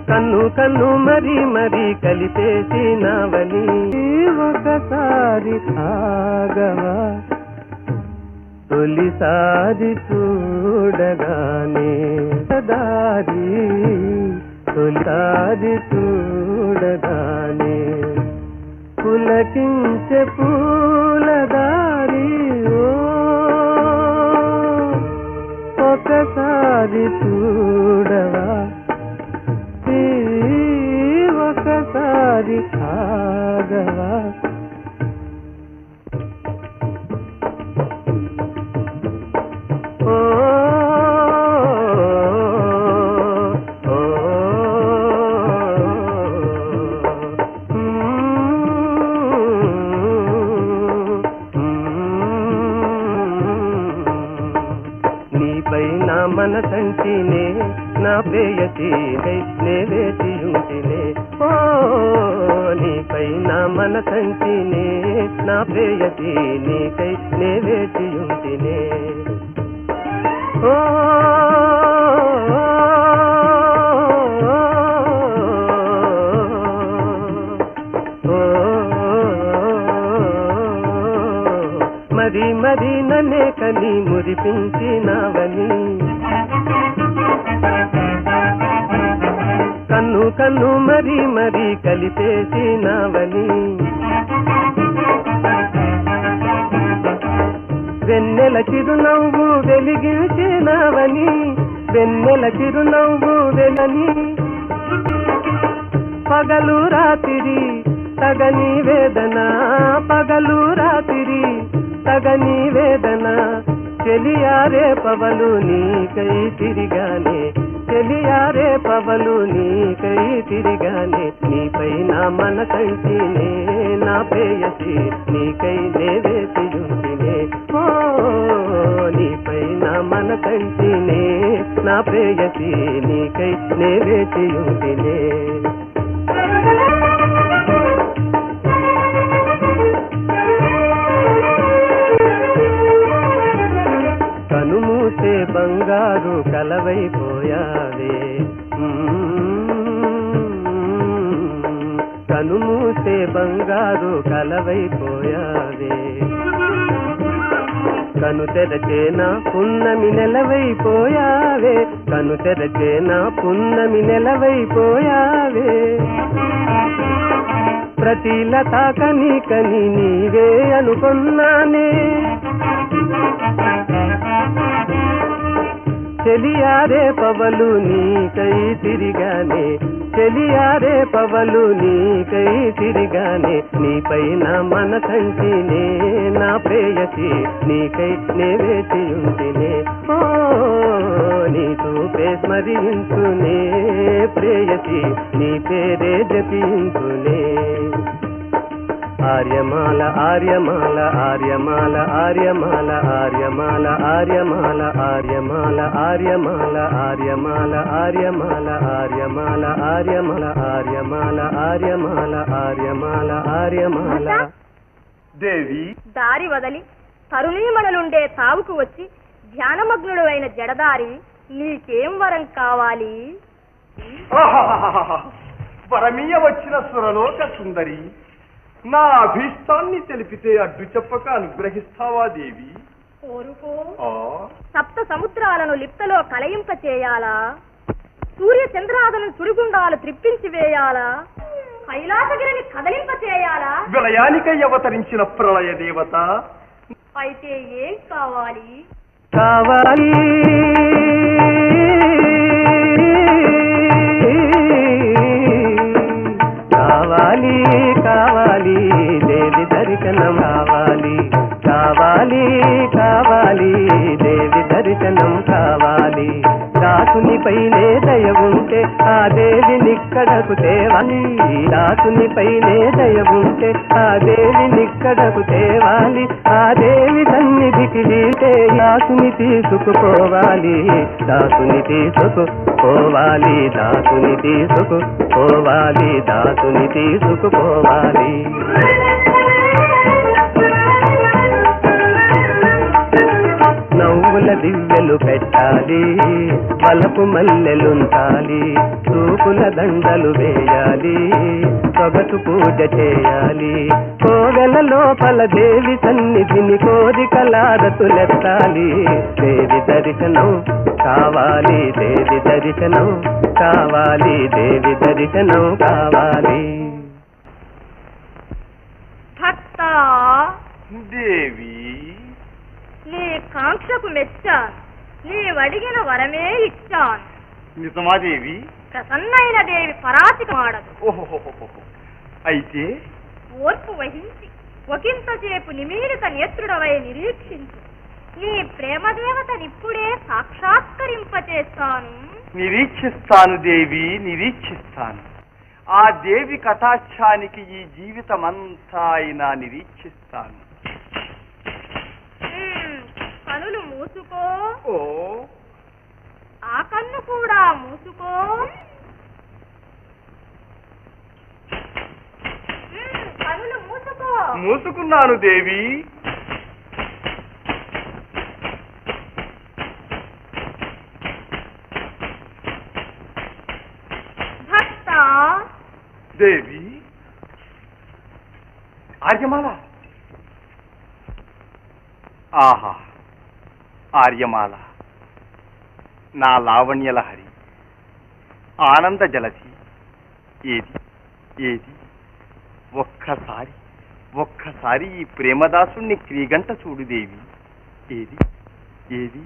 కన్ను కన్ను మరి మరి కలిపేసినావని. ఒకసారి ఆగవా తొలిసారి చూడగానే దారి, తొలిసారి చూడగానే పులకించే పూలదారి. ఓ ఒకసారి చూడవా, ఒకసారి ఆగవా. మనసంటినే నా ప్రేయసీకై నే వేచియుంటినే ఓ నీపై నా మనసంటినే నా ప్రేయసీ నీకై నే వేచియుంటినే ఓ మరి మరి నన్నే కని మురిపించినావని కన్ను కన్ను మరి మరి కలిపేసినావని వెన్నెల చిరునవ్వు వెలిగించినావని వెన్నెల చిరునవ్వు వెలని పగలు రాత్రి తగని వేదన పగలు రాత్రి తగని వేదన చెలియారే పవలు నీకై తిరిగానే చెలియారే పవలు నీకై తిరిగానే నీపై నా మనసంటినే నా ప్రేయసి నీకై నే వేసియుంటినే ఓ నీపై నా మనసంటినే నా ప్రేయసి నీకై నే వేసియుంటినే కనుమూసే బంగారు కలవైపోయావే కనుమూసే బంగారు కలవైపోయావే కను తెరచేనా పున్నమి నెలవైపోయావే కను తెరచేనా పున్నమి నెలవైపోయావే ప్రతి లతా కని కని నీవే అనుకున్నానే చెలియారే పవలు నీకై తిరిగానే చెలియారే పవలు నీకై తిరిగానే నీపై నా మనసంటినే నా ప్రేయసి నీకై నే వేచియుంటినే ఓ నీ చూపే స్మరించునే ప్రేయసి నీ పేరే జపించునే ఆర్యమాల ఆర్యమాల ఆర్యమాల ఆర్యమాల ఆర్యమాల ఆర్యమాల ఆర్యమాల ఆర్యమాల ఆర్యమాల ఆర్యమాల ఆర్యమాల ఆర్యమాల ఆర్యమాల ఆర్యమాల ఆర్యమాల ఆర్యమాల దేవి దారి వదలి తరుణీమణులుండే తావుకు వచ్చి ధ్యానమగ్నుడు అయిన జడదారి నీకేం వరం కావాలి వరమీయ వచ్చిన సురలోక సుందరి నా అభీష్టాన్ని తెలిపితే అడ్డు చెప్పక అనుగ్రహిస్తావా దేవి కోరుకో సప్త సముద్రాలను లిప్తలో కలయింప చేయాలా సూర్య చంద్రాదులను సుడిగుండాలు త్రిప్పించి వేయాలా కైలాసగిరిని కదలింప చేయాలా విలయానికై అవతరించిన ప్రళయ దేవత అయితే ఏం కావాలి కావాలి కావాలి కావాలి దేవి దర్శనం కావాలి కావాలి కావాలి దేవి దర్శనం కావాలి దాసునిపైనే దయ ఉంటే ఆ దేవినిక్కడకు తేవాలి దాసునిపైనే దయ ఉంటే ఆ దేవినిక్కడకు తేవాలి ఆ దేవి సన్నిధికి వీటే దాసుని తీసుకుపోవాలి దాసుని తీసుకుపోవాలి దాసుని తీసుకుపోవాలి దాసుని తీసుకుపోవాలి నవ్వుల దివ్యలు పెట్టాలి వలపు మల్లెలుంటాలి చూపుల దండలు వేయాలి సొగసు పూజ చేయాలి కోవెల లోపల దేవి సన్నిధిని కోరికలారతులెత్తాలి దేవి దర్శనం కావాలి దేవి దర్శనం కావాలి దేవి దర్శనం కావాలి భక్త దేవి నీ కాంక్షకు మెచ్చాను నీవడిగిన వరమే ఇచ్చాను నిజమా దేవి ప్రసన్నైన దేవి పరాచిక మాడదు ఓహో అయితే ఓర్పు వహించి ఒకంతసేపు నిమీలిత నేత్రుడవై నిరీక్షించు నీ ప్రేమదేవతనిప్పుడే సాక్షాత్కరింపచేస్తాను నిరీక్షిస్తాను దేవి నిరీక్షిస్తాను ఆ దేవి కటాక్షానికి ఈ జీవితమంతా అయినా నిరీక్షిస్తాను కనులు మూసుకో ఓ మూసుకో కనులు మూసుకో. మూసుకున్నాను దేవి. భక్త దేవి. ఆర్యమాల. ఆహా, ఆర్యమాల, నా లావణ్యలహరి, ఆనంద జలధి. ఏది ఏది ఒక్కసారి ఒక్కసారి ఈ ప్రేమదాసుణ్ణి క్రీగంట చూడు దేవి. ఏది ఏది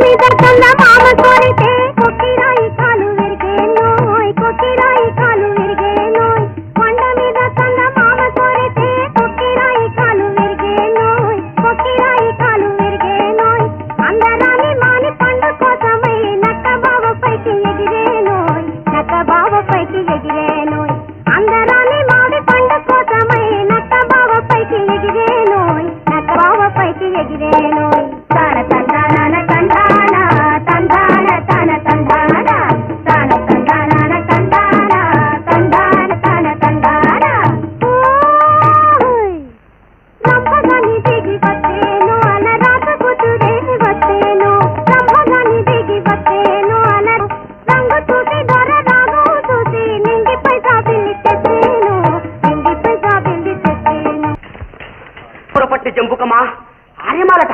మీద కన్న మామ కోరితే కొక్కిరాయి కాలు విరిగేనోయ్, కొక్కిరాయి కాలు విరిగేనోయ్. కొండ మీద కన్న మామ కోరితే కొక్కిరాయి కాలు విరిగేనోయ్, కొక్కిరాయి కాలు విరిగేనోయ్. అందరాని మాని పండు కోసమై నక్క బావ పైకి ఎగిరేనోయ్, నక్క బావ పైకి ఎగిరేనోయ్. అందరాని మాడి పండు కోసమై నక్క బావ పైకి ఎగిరేనోయ్, నక్క బావ పైకి ఎగిరేనోయ్. తాన తందాన తందాన తందాన తన తందాన తాన తందాన తందాన తందాన తన తందాన. రంభగాని దిగి వచ్చేను అల రాత కూతురే వచ్చేను, రంభగాని దిగి వచ్చేను అల రంగు చూసి దొర రాగు చూసి నింగిపై జాబిల్లి తెచ్చేను, నింగిపై జాబిల్లి తెచ్చేను. పొరపట్టి జంపుకమా ఆర్యమాలట.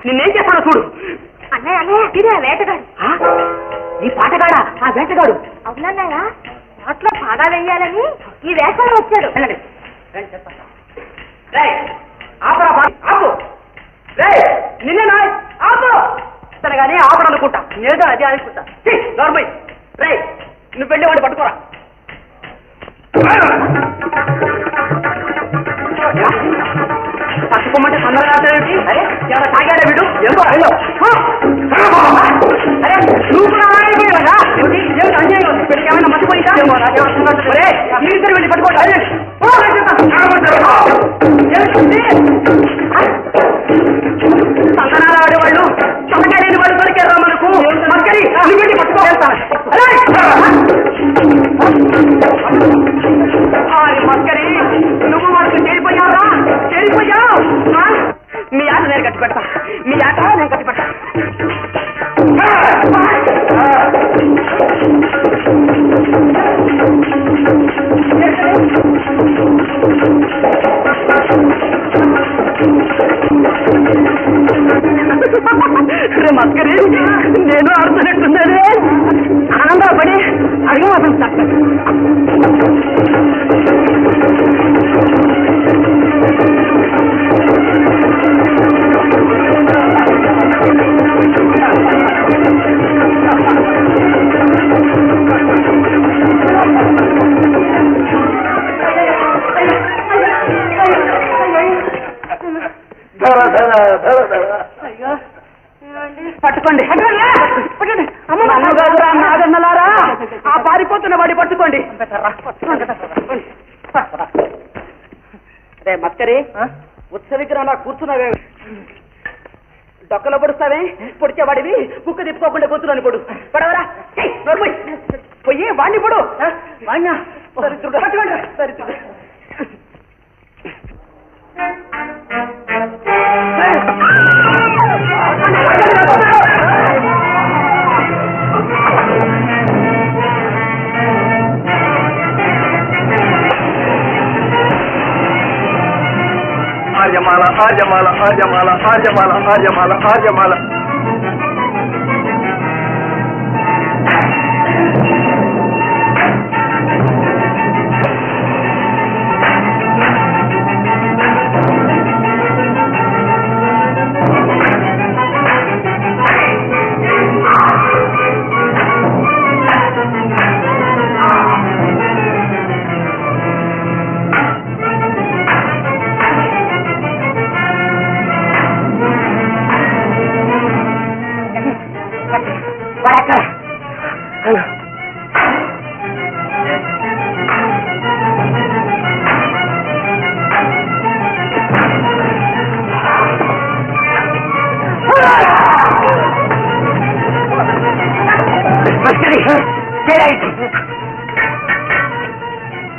నిన్నేం చేస్తాడో చూడు. అన్నయ్య అన్నయ్య ఇదే వేటగాడు. ఈ పాటగాడా ఆ వేటగాడు? అవునన్నయ్య, నోట్లో పాగా వెయ్యాలని ఈ వేషంలో వచ్చాడు. వెళ్ళండి, రండి చెప్తాను. రేయ్, ఆపరా ఆపు. రేయ్, నిన్నేనా ఆపు అనగానే ఆపడనుకుంటా. ఏదో అదే అనుకుంటా. నార్మల్. రేయ్, నువ్వు వెళ్ళి వాడిని పట్టుకోరా. పట్టుకోమంటే తొందరగా ఏమిటి? అరే ఎవరైనా తాగాడా వీడు? ఏమో అయ్యో. అరే నువ్వు కూడా ఏమిటి ఏమిటి అన్యాయం? వీడికి ఏమైనా మర్చిపోయిందా? మీరిద్దరు వెళ్ళి పట్టుకోండి. సంతనాలు ఆడేవాళ్ళు చమకలేని వాళ్ళు దొరికారా మనకు? మక్కరి వెళ్ళి పట్టుకోగలుగుతాను. మక్కరి నువ్వు వాళ్ళకి చేరిపోయావురా, చేరిపోయావు. మీ ఆట నేను కట్టి పెడతా, మీ ఆట నేను కట్టి పెడతా. మస్కరి నేను ఆడుతున్నట్టుందే. ఆనందపడి అడిగి మాత్రం తప్పదు. పట్టుకోండి అమ్మగారు నాగన్నలారా, ఆ పారిపోతున్న వాడి పట్టుకోండి. రే మస్కరి, ఉత్సవికి నా కూర్చున్నావే, డొక్కలో పొడుస్తావే, పొడిచేవాడివి కుక్క తిప్పుకోకుండా కూర్చున్నాను పొడు పడవరా. పోయి వాడిని పొడు. సరిత్రుడు ఆర్యమాల ఆర్యమాల ఆర్యమాల ఆర్యమాల ఆర్యమాల ఆర్యమాల.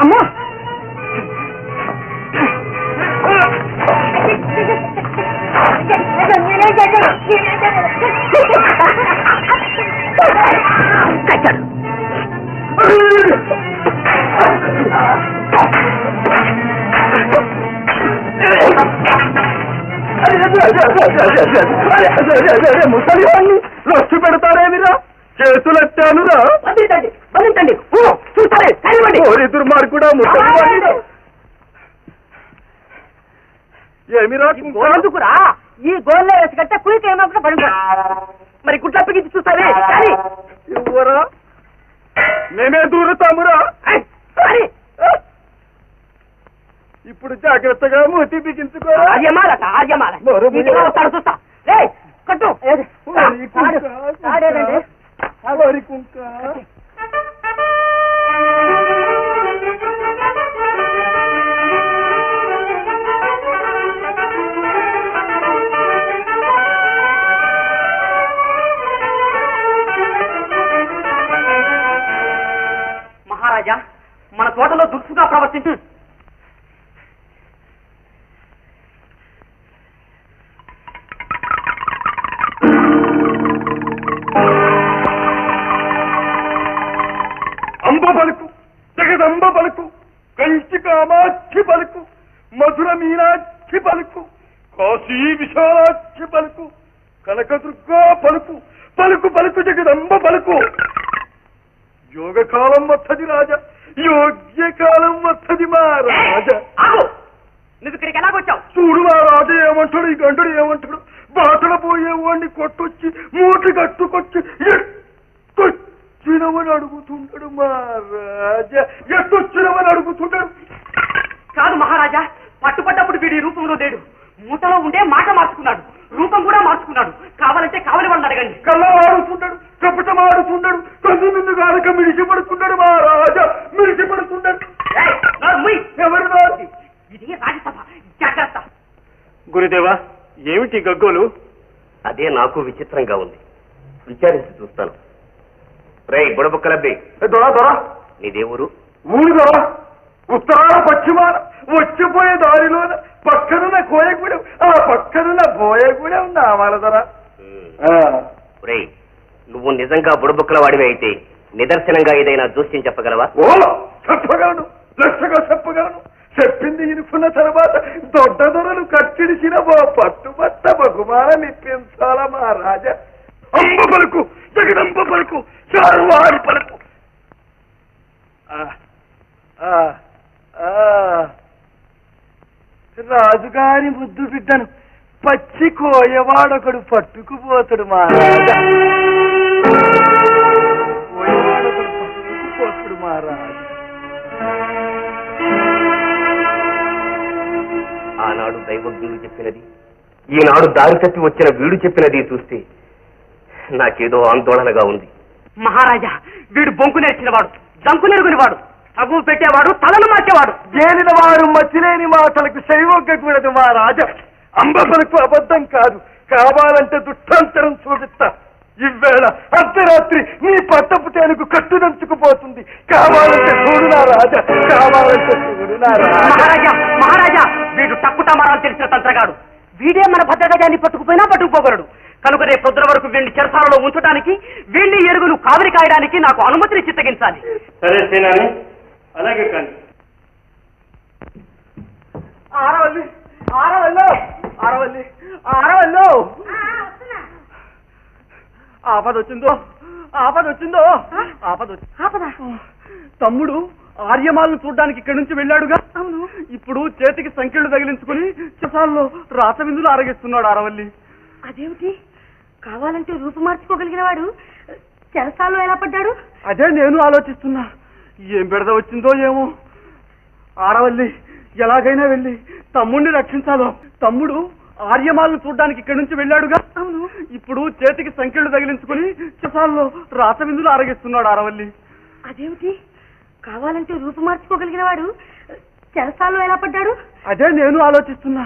అమ్మో ముసలివాణ్ణి లొచ్చి పెడతారేమిరా చేతులెట్టానురా బంధించండి చూస్తారే ఓరి దుర్మార్గుడా ముసలివాణ్ణి ఏమిరా గోలందుకురా ఈ గోల్లో వేసి కట్టే కులికి ఏమన్నా పడుకో మరి గుడ్ల అప్పగించి చూస్తావే కానీ ఇవ్వరా మేమే దూరుతామురా ఇప్పుడు జాగ్రత్తగా మూతి బిగించుకో ఆర్యమాల చూస్తా కట్టు వరి కుంక మహారాజా మన తోటలో దుర్సుగా ప్రవర్తించు అంబ పలుకు జగదంబ పలుకు కంచి కామాక్షి పలుకు మధుర మీనాక్షి పలుకు కాశీ విశాలాక్షి పలుకు కనకదుర్గా పలుకు పలుకు పలుకు జగదంబ పలుకు యోగకాలం వత్తది రాజా యోగ్యకాలం వత్తది మా రాజా నువ్వు ఇక్కడికి ఎలాగొచ్చావు చూడు మా రాజా ఏమంటాడు ఈ గంటడు ఏమంటాడు బాటల పోయేవాడిని కొట్టొచ్చి మూటి కట్టుకొచ్చి ఎట్టొచ్చినవని అడుగుతుంటాడు మా రాజా ఎట్టొచ్చినవని అడుగుతుంటాడు కాదు మహారాజా పట్టుపడ్డప్పుడు వీడి రూపంలో లేడు మూటలో ఉండే మాట మార్చుకున్నాడు రూపం కూడా మార్చుకున్నాడు కావాలంటే కావలి వాళ్ళని అడగండి కళ్ళవాడుతున్నాడు కపటమాడుతున్నాడు కన్ను నిన్ను గానక మిడిసిపడుతున్నాడు మా రాజా మిడిసిపడుతున్నాడు ఎవరు ఇది రాజ్యసభ జాగ్రత్త గురుదేవా ఏమిటి గగ్గోలు? అదే నాకు విచిత్రంగా ఉంది. విచారించి చూస్తాను. రేయ్ బుడబుక్కలబ్బి, దొరా దొరా నీదేవురు? ఊరు దొరా ఉత్తరాల పశ్చిమాన వచ్చిపోయే దారిలోన పక్కనున్న కోయగూడెం ఆ పక్కనున్న బోయగూడెం నామాల దొరా. రేయ్ నువ్వు నిజంగా బుడబుక్కల వాడివి అయితే నిదర్శనంగా ఏదైనా జోస్యం చెప్పగలవా? ఓ చెప్పగలను, లక్షగా చెప్పగలను. చెప్పింది ఇనుకున్న తర్వాత దొడ్డ దొరలు కట్టిడిచిన పట్టుబట్ట బహుమానం ఇప్పించాల మా రాజా. అంబ పలుకు జగదంబ పలుకు చారువారి పలుకు. రాజుగారి ముద్దు బిడ్డను పచ్చి కోయవాడొకడు పట్టుకుపోతాడు మా రాజా. కోయవాడొకడు పట్టుకుపోతాడు మా రాజా. ఆనాడు దైవజ్ఞుడు చెప్పినది, ఈనాడు దారి తప్పి వచ్చిన వీడు చెప్పినది చూస్తే నాకేదో ఆందోళనగా ఉంది. మహారాజా వీడు బొంకు నేర్చినవాడు, జంకు నెరుగునివాడు, తగు పెట్టేవాడు, తలను మార్చేవాడు. ఏలిన వారు మచ్చిలేని మాటలకు శైవొగ్గకూడదు మా రాజా. అంబపలకు అబద్ధం కాదు, కావాలంటే దుష్టాంతరం చూపిస్తా. ఇవేళ అర్ధరాత్రి నీ పట్టపు తేనుకు కట్టుదంచుకుపోతుంది. కావాలంటే చూడు నా రాజా, కావాలంటే చూడు నా మహారాజా. మహారాజా వీడు తక్కువ తెలిసిన తంత్రగాడు. వీడే మన భద్రగజాన్ని పట్టుకుపోయినా పట్టుకుపోగలడు. కనుక రేపు పొద్దున వరకు వీడిని చెరసాలలో ఉంచడానికి, వీడిని ఎరుగులు కావిరి కాయడానికి నాకు అనుమతిని చిత్తగించాలి. సరే సేనాని, అలాగే కానీ. ఆరవల్లి ఆరవల్లో ఆరవల్లి ఆరవల్లో ఆపద వచ్చిందో ఆపద వచ్చిందో ఆపద తమ్ముడు ఆర్యమాలను చూడ్డానికి ఇక్కడి నుంచి వెళ్ళాడుగా. అవును, ఇప్పుడు చేతికి సంఖ్యలు తగిలించుకుని చిసాల్లో రాసవిందులు ఆరగిస్తున్నాడు ఆరవల్లి. అదేమిటి, కావాలంటే రూపు మార్చుకోగలిగిన వాడు చెరసాల్లో ఎలా పడ్డాడు? అదే నేను ఆలోచిస్తున్నా. ఏం బెడద వచ్చిందో ఏమో. ఆరవల్లి ఎలాగైనా వెళ్ళి తమ్ముడిని రక్షించాలో. తమ్ముడు ఆర్యమాలను చూడ్డానికి ఇక్కడి నుంచి వెళ్ళాడుగా. అవును, ఇప్పుడు చేతికి సంఖ్యలు తగిలించుకుని చిసాల్లో రాసవిందులు ఆరగిస్తున్నాడు ఆరవల్లి. అదేమిటి, కావాలంటే రూపు మార్చుకోగలిగిన వాడు చెరసాల్లో ఎలా పడ్డాడు? అదే నేను ఆలోచిస్తున్నా.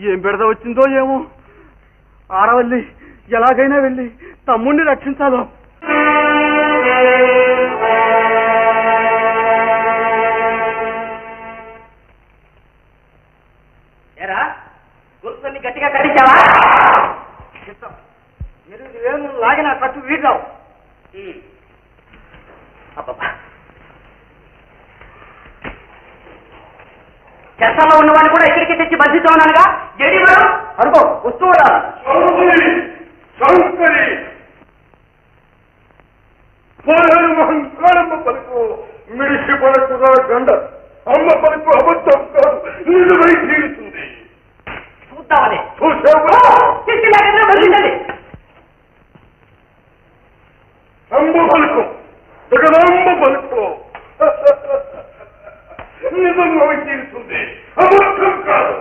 ఏం బెడద వచ్చిందో ఏమో. ఆరవల్లి ఎలాగైనా వెళ్ళి తమ్ముడిని రక్షించాలో. ఏరా గుర్తుని గట్టిగా కట్టించావా? 8 వేలు లాగిన ఖర్చు వీడ్రావు. అబ్బబ్బా, చెత్తలో ఉన్నవాడిని కూడా ఇక్కడికి తెచ్చి బంధించామన్నానుగా. ఏడి మేడం అనుకో వస్తూ పలుకు మిడిసి పలుకురా గండ అమ్మ పలుకు అబద్ధం కాదు, నిజమై తీరుతుంది. చూద్దామని అమ్మ పలుకు జగదమ్మ పలుకు నిజమై తీరుతుంది, అబద్ధం కాదు.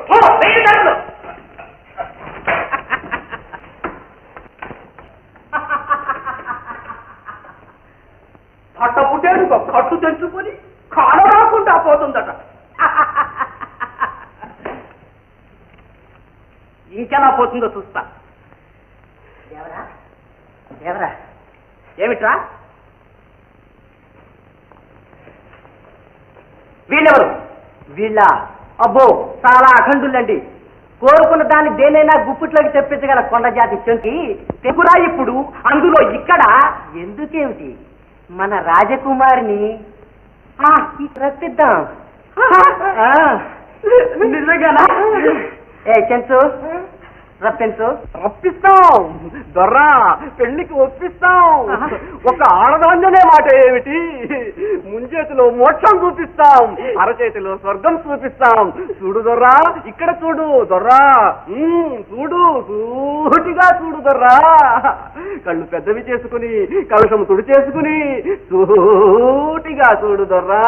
పట్ట పుట్టేందుకు కట్టు తెంచుకొని కాల రాకుండా పోతుందట. ఇంకెలా పోతుందో చూస్తా. ఎవరా ఏమిట్రా వీళ్ళెవరు? వీళ్ళ అబ్బో చాలా అఖండులండి. కోరుకున్న దాన్ని దేనైనా గుప్పిట్లోకి తెప్పించగల కొండ జాతి చెంకి తెగురా. ఇప్పుడు అందులో ఇక్కడ ఎందుకేమిటి, మన రాజకుమారిని రప్పిద్దాం. నిజంగానా? ఏ చెంచు రప్పించు. రప్పిస్తాం దొర్రా, పెళ్లికి ఒప్పిస్తాం. ఒక ఆడదాన్యనే మాట ఏమిటి, ముంచేతిలో మోక్షం చూపిస్తాం, అరచేతిలో స్వర్గం చూపిస్తాం. చూడు దొర్రా, ఇక్కడ చూడు దొర్రా, చూడు సూటిగా చూడు దొర్రా. కళ్ళు పెద్దవి చేసుకుని కలశం తుడి చేసుకుని సూటిగా చూడు దొర్రా.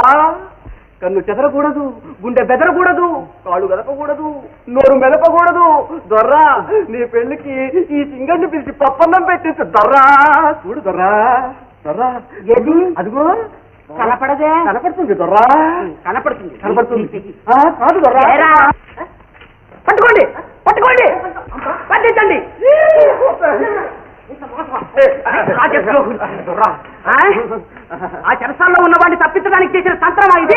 కన్ను చెదరకూడదు, గుండె బెదరకూడదు, కాళ్ళు గదపకూడదు, నోరు మెదపకూడదు. దొర్రా, నీ పెళ్లికి ఈ సింగడిని పిలిచి పప్పన్నం పెట్టించు దొర్రా. చూడు దొర్రా, దొర్రా ఏది అదిగో కనపడదే. కనపడుతుంది దొర్రా, కనపడుతుంది కనపడుతుంది. కాదు దొర్రా, పట్టుకోండి పట్టుకోండి పట్టించండి. ఆ చెరసాల్లో ఉన్న వాడిని తప్పించడానికి చేసిన తంత్రమా ఇది?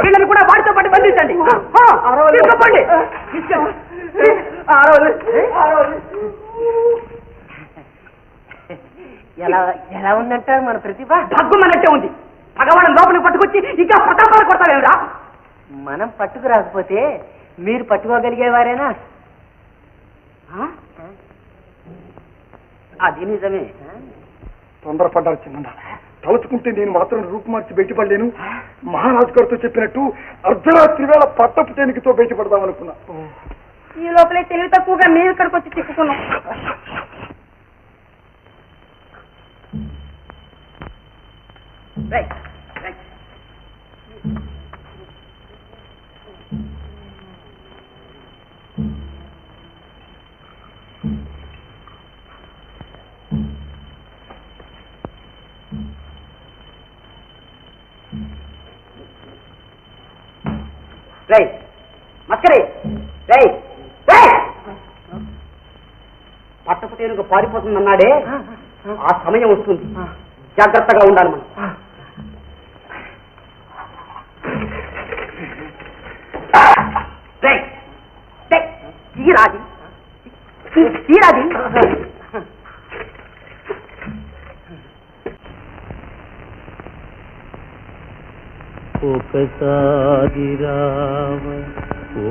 వీళ్ళని కూడా వాడితో పాటు బంధించండి. తీసుకోండి. ఎలా ఉందంటారు మన ప్రతిభ? దగ్గుమన్నట్టే ఉంది. భగవాన్ లోపలికి పట్టుకొచ్చి ఇంకా ప్రతాపాలు కొడతావేమిరా? మనం పట్టుకు రాకపోతే మీరు పట్టుకోగలిగేవారేనా? అది నిజమే. తొందరపడ్డారు చిన్న, తలుచుకుంటే నేను మాత్రం రూపు మార్చి బయటపడలేను. మహారాజు గారితో చెప్పినట్టు అర్ధరాత్రి వేళ పట్టపు తేనికతో బయటపడదాం అనుకున్నా. ఈ లోపలే తెలివి తక్కువగా మేము ఇక్కడికి వచ్చి చిక్కుకున్నాం. పట్టపు తేనుగా పారిపోతుందన్నాడే, ఆ సమయం వస్తుంది. జాగ్రత్తగా ఉండాలి మనం. తీరాది తీరాది. ఒకసారి రామ ఓ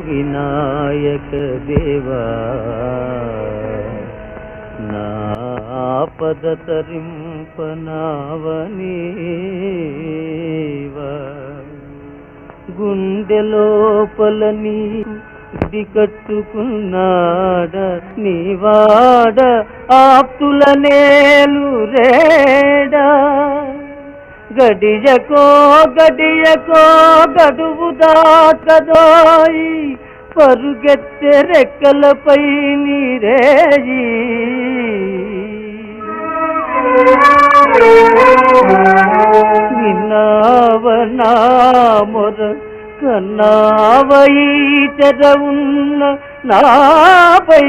వినాయక దేవా, నా పద తరింపనావనీవా. గుండెలోపల నీ కట్టుకున్నాడ నీవాడ ఆప్తుల నేలు రేడా. గడియకో గడియకో గడువు దాకదోయి పరుగెత్తె రెక్కలపై నీరేయి. విన్నావనా మొర కన్నావై తెరవున్న నాపై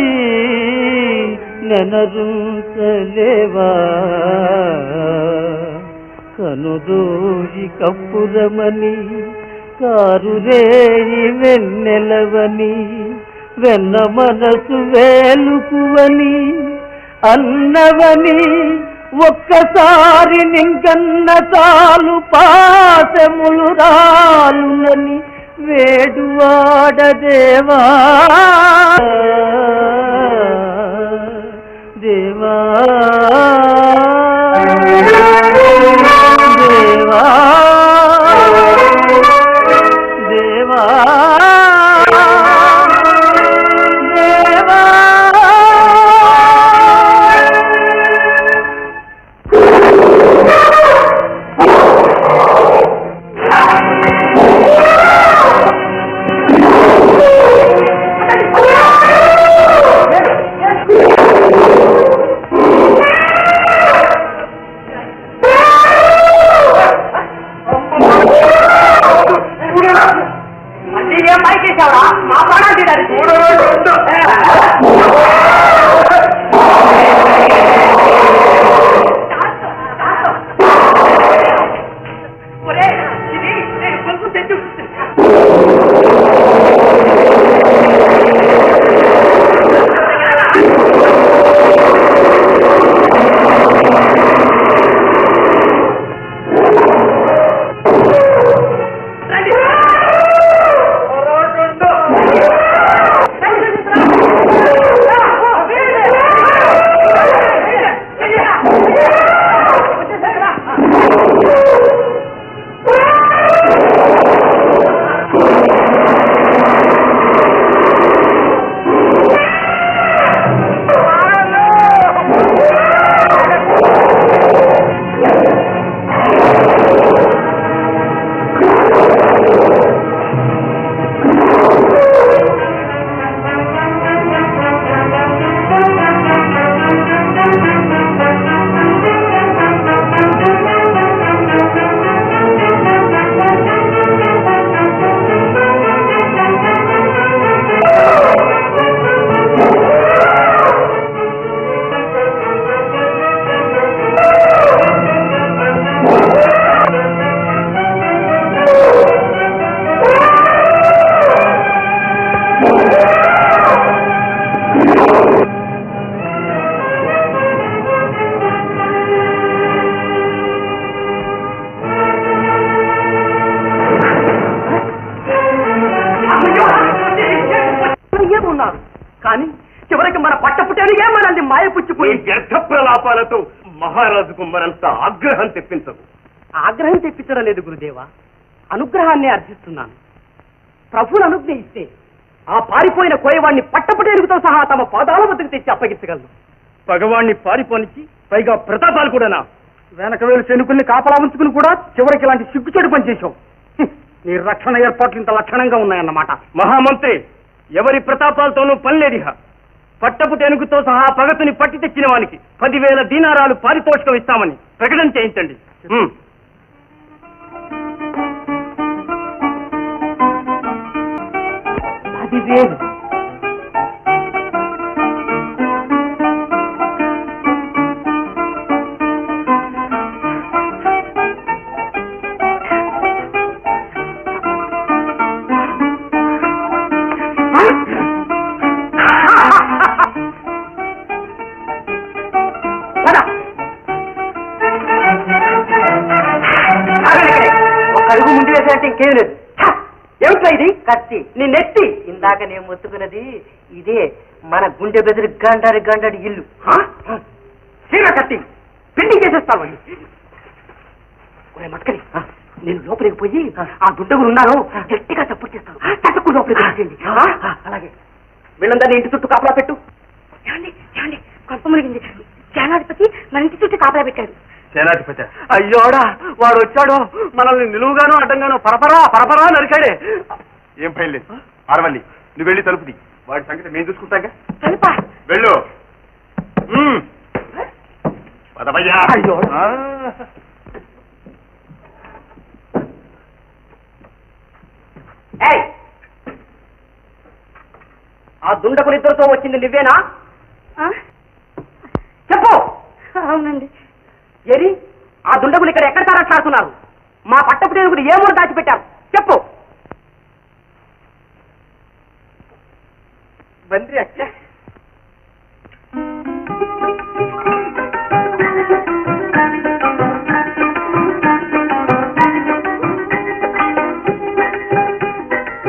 నెనరుంచలేవా కనుదూరి కప్పురమని కారురేయి వెన్నెలవని వెన్న మనసు వేలుకువని అన్నవని ఒక్కసారి నింకన్న చాలు పాశములు రాలునని వేడువాడదేవా దేవా దేవా దేవా కానీ చివరికి మన పట్టపుటేనికే మనల్ని మాయపుచ్చుకుని వ్యర్థ ప్రలాపాలతో మహారాజుకు మరంత ఆగ్రహం తెప్పించదు. ఆగ్రహం తెప్పించడం లేదు గురుదేవా, అనుగ్రహాన్ని అర్థిస్తున్నాను. ప్రభువును అనుజ్ఞ ఇస్తే ఆ పారిపోయిన కోయవాణ్ణి పట్టపుటేనుగుతో సహా తమ పాదాల వద్దకు తెచ్చి అప్పగించగలను. పగవాణ్ణి పారిపోనిచ్చి పైగా ప్రతాపాలు కూడానా? వెనక వేలు చెనుకుల్ని కాపలా ఉంచుకుని కూడా చివరికి ఇలాంటి సిగ్గుచెడు పని చేశావు. నీ రక్షణ ఏర్పాట్లు ఇంత లక్షణంగా ఉన్నాయన్నమాట. మహామంత్రి, ఎవరి ప్రతాపాలతోనూ పనిలేదిహ. పట్టపుటేనుగుతో సహా పగతుని పట్టి తెచ్చిన వానికి 10,000 దీనారాలు పారితోషికం ఇస్తామని ప్రకటన చేయించండి. 10,000 అడుగు ముందు వేసాలంటే ఇంకేం లేదు. ఏమిట్రా ఇది? కత్తి. నీ నెత్తి. ఇందాక నేను మొత్తుకున్నది ఇదే, మన గుండె బెదిరి గండారి గండాడి ఇల్లు. సీర కత్తి పిండి చేసేస్తాను. మట్కని నేను లోపలికి పోయి ఆ దుడ్డగులు ఉన్నాను గట్టిగా సపోర్ట్ చేస్తాను. తట్టుకు లోపలికి వచ్చేయండి. అలాగే వీళ్ళందరినీ ఇంటి చుట్టూ కాపలా పెట్టు. కొంప మురిగింది. సేనాధిపతి మన ఇంటి చుట్టూ కాపలా పెట్టాడు. సేనాధిపతి అయ్యోడా, వాడు వచ్చాడు, మనల్ని నిలువుగాను అడ్డంగాను పరపరా పరపరా నరికాడే. ఏం భయం లేదు. ఆరవల్లి, నువ్వు వెళ్ళి తలుపుది. వాడి సంగతి మేము చూసుకుంటాగా. తెలుపా వెళ్ళు. పదవయ్యా. అయ్యో ఆ దుండకులిద్దరితో వచ్చింది నువ్వేనా? అవునండి. ఏరి ఆ దుండగులు ఇక్కడ ఎక్కడ తారట్లాడుతున్నారు? మా పట్టపు టేనుగులు ఏ మూల దాచిపెట్టారు చెప్పు. బంద్రి అచ్చా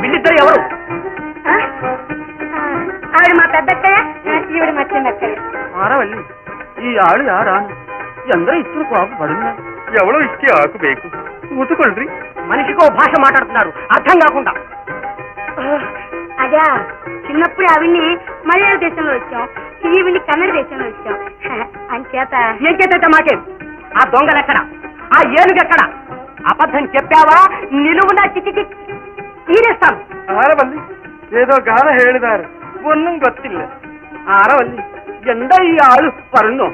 వీళ్ళిద్దరు ఎవరు? ఆవిడ మా పెద్దక్కయ్య, ఈవిడ మా చిన్నక్కయ్య. ఆరవల్లి ఈ ఆಳು ಯಾರಾನು ಎಂದ್ರ ಇಷ್ಟು ಕಾಕು ಬಡನ್ನ ఎవరో ఇచ్చి ఆకు బేకు ఊతుకొల్రి. మనిషికో భాష మాట్లాడుతున్నారు అర్థం కాకుండా. అదా చిన్నప్పుడు ఆవిడ్ని మలయాళ దేశంలో వచ్చాం, ఈవిడ్ని కన్నడ దేశంలో వచ్చాం. అంచేత ఏం చేత మాకేం? ఆ దొంగలెక్కడ? ఆ ఏనుగెక్కడ? అబద్ధం చెప్పావా నిలువున చిచి తీరేస్తాను. ಆರವಲ್ಲಿ ఏదో గాన ಹೇಳಿದಾರೆ ఒన్నం ಗೊತ್ತಿಲ್ಲ. ఆరవల్లి ఎండ ఈ ఆಳು పరుణ్ణు.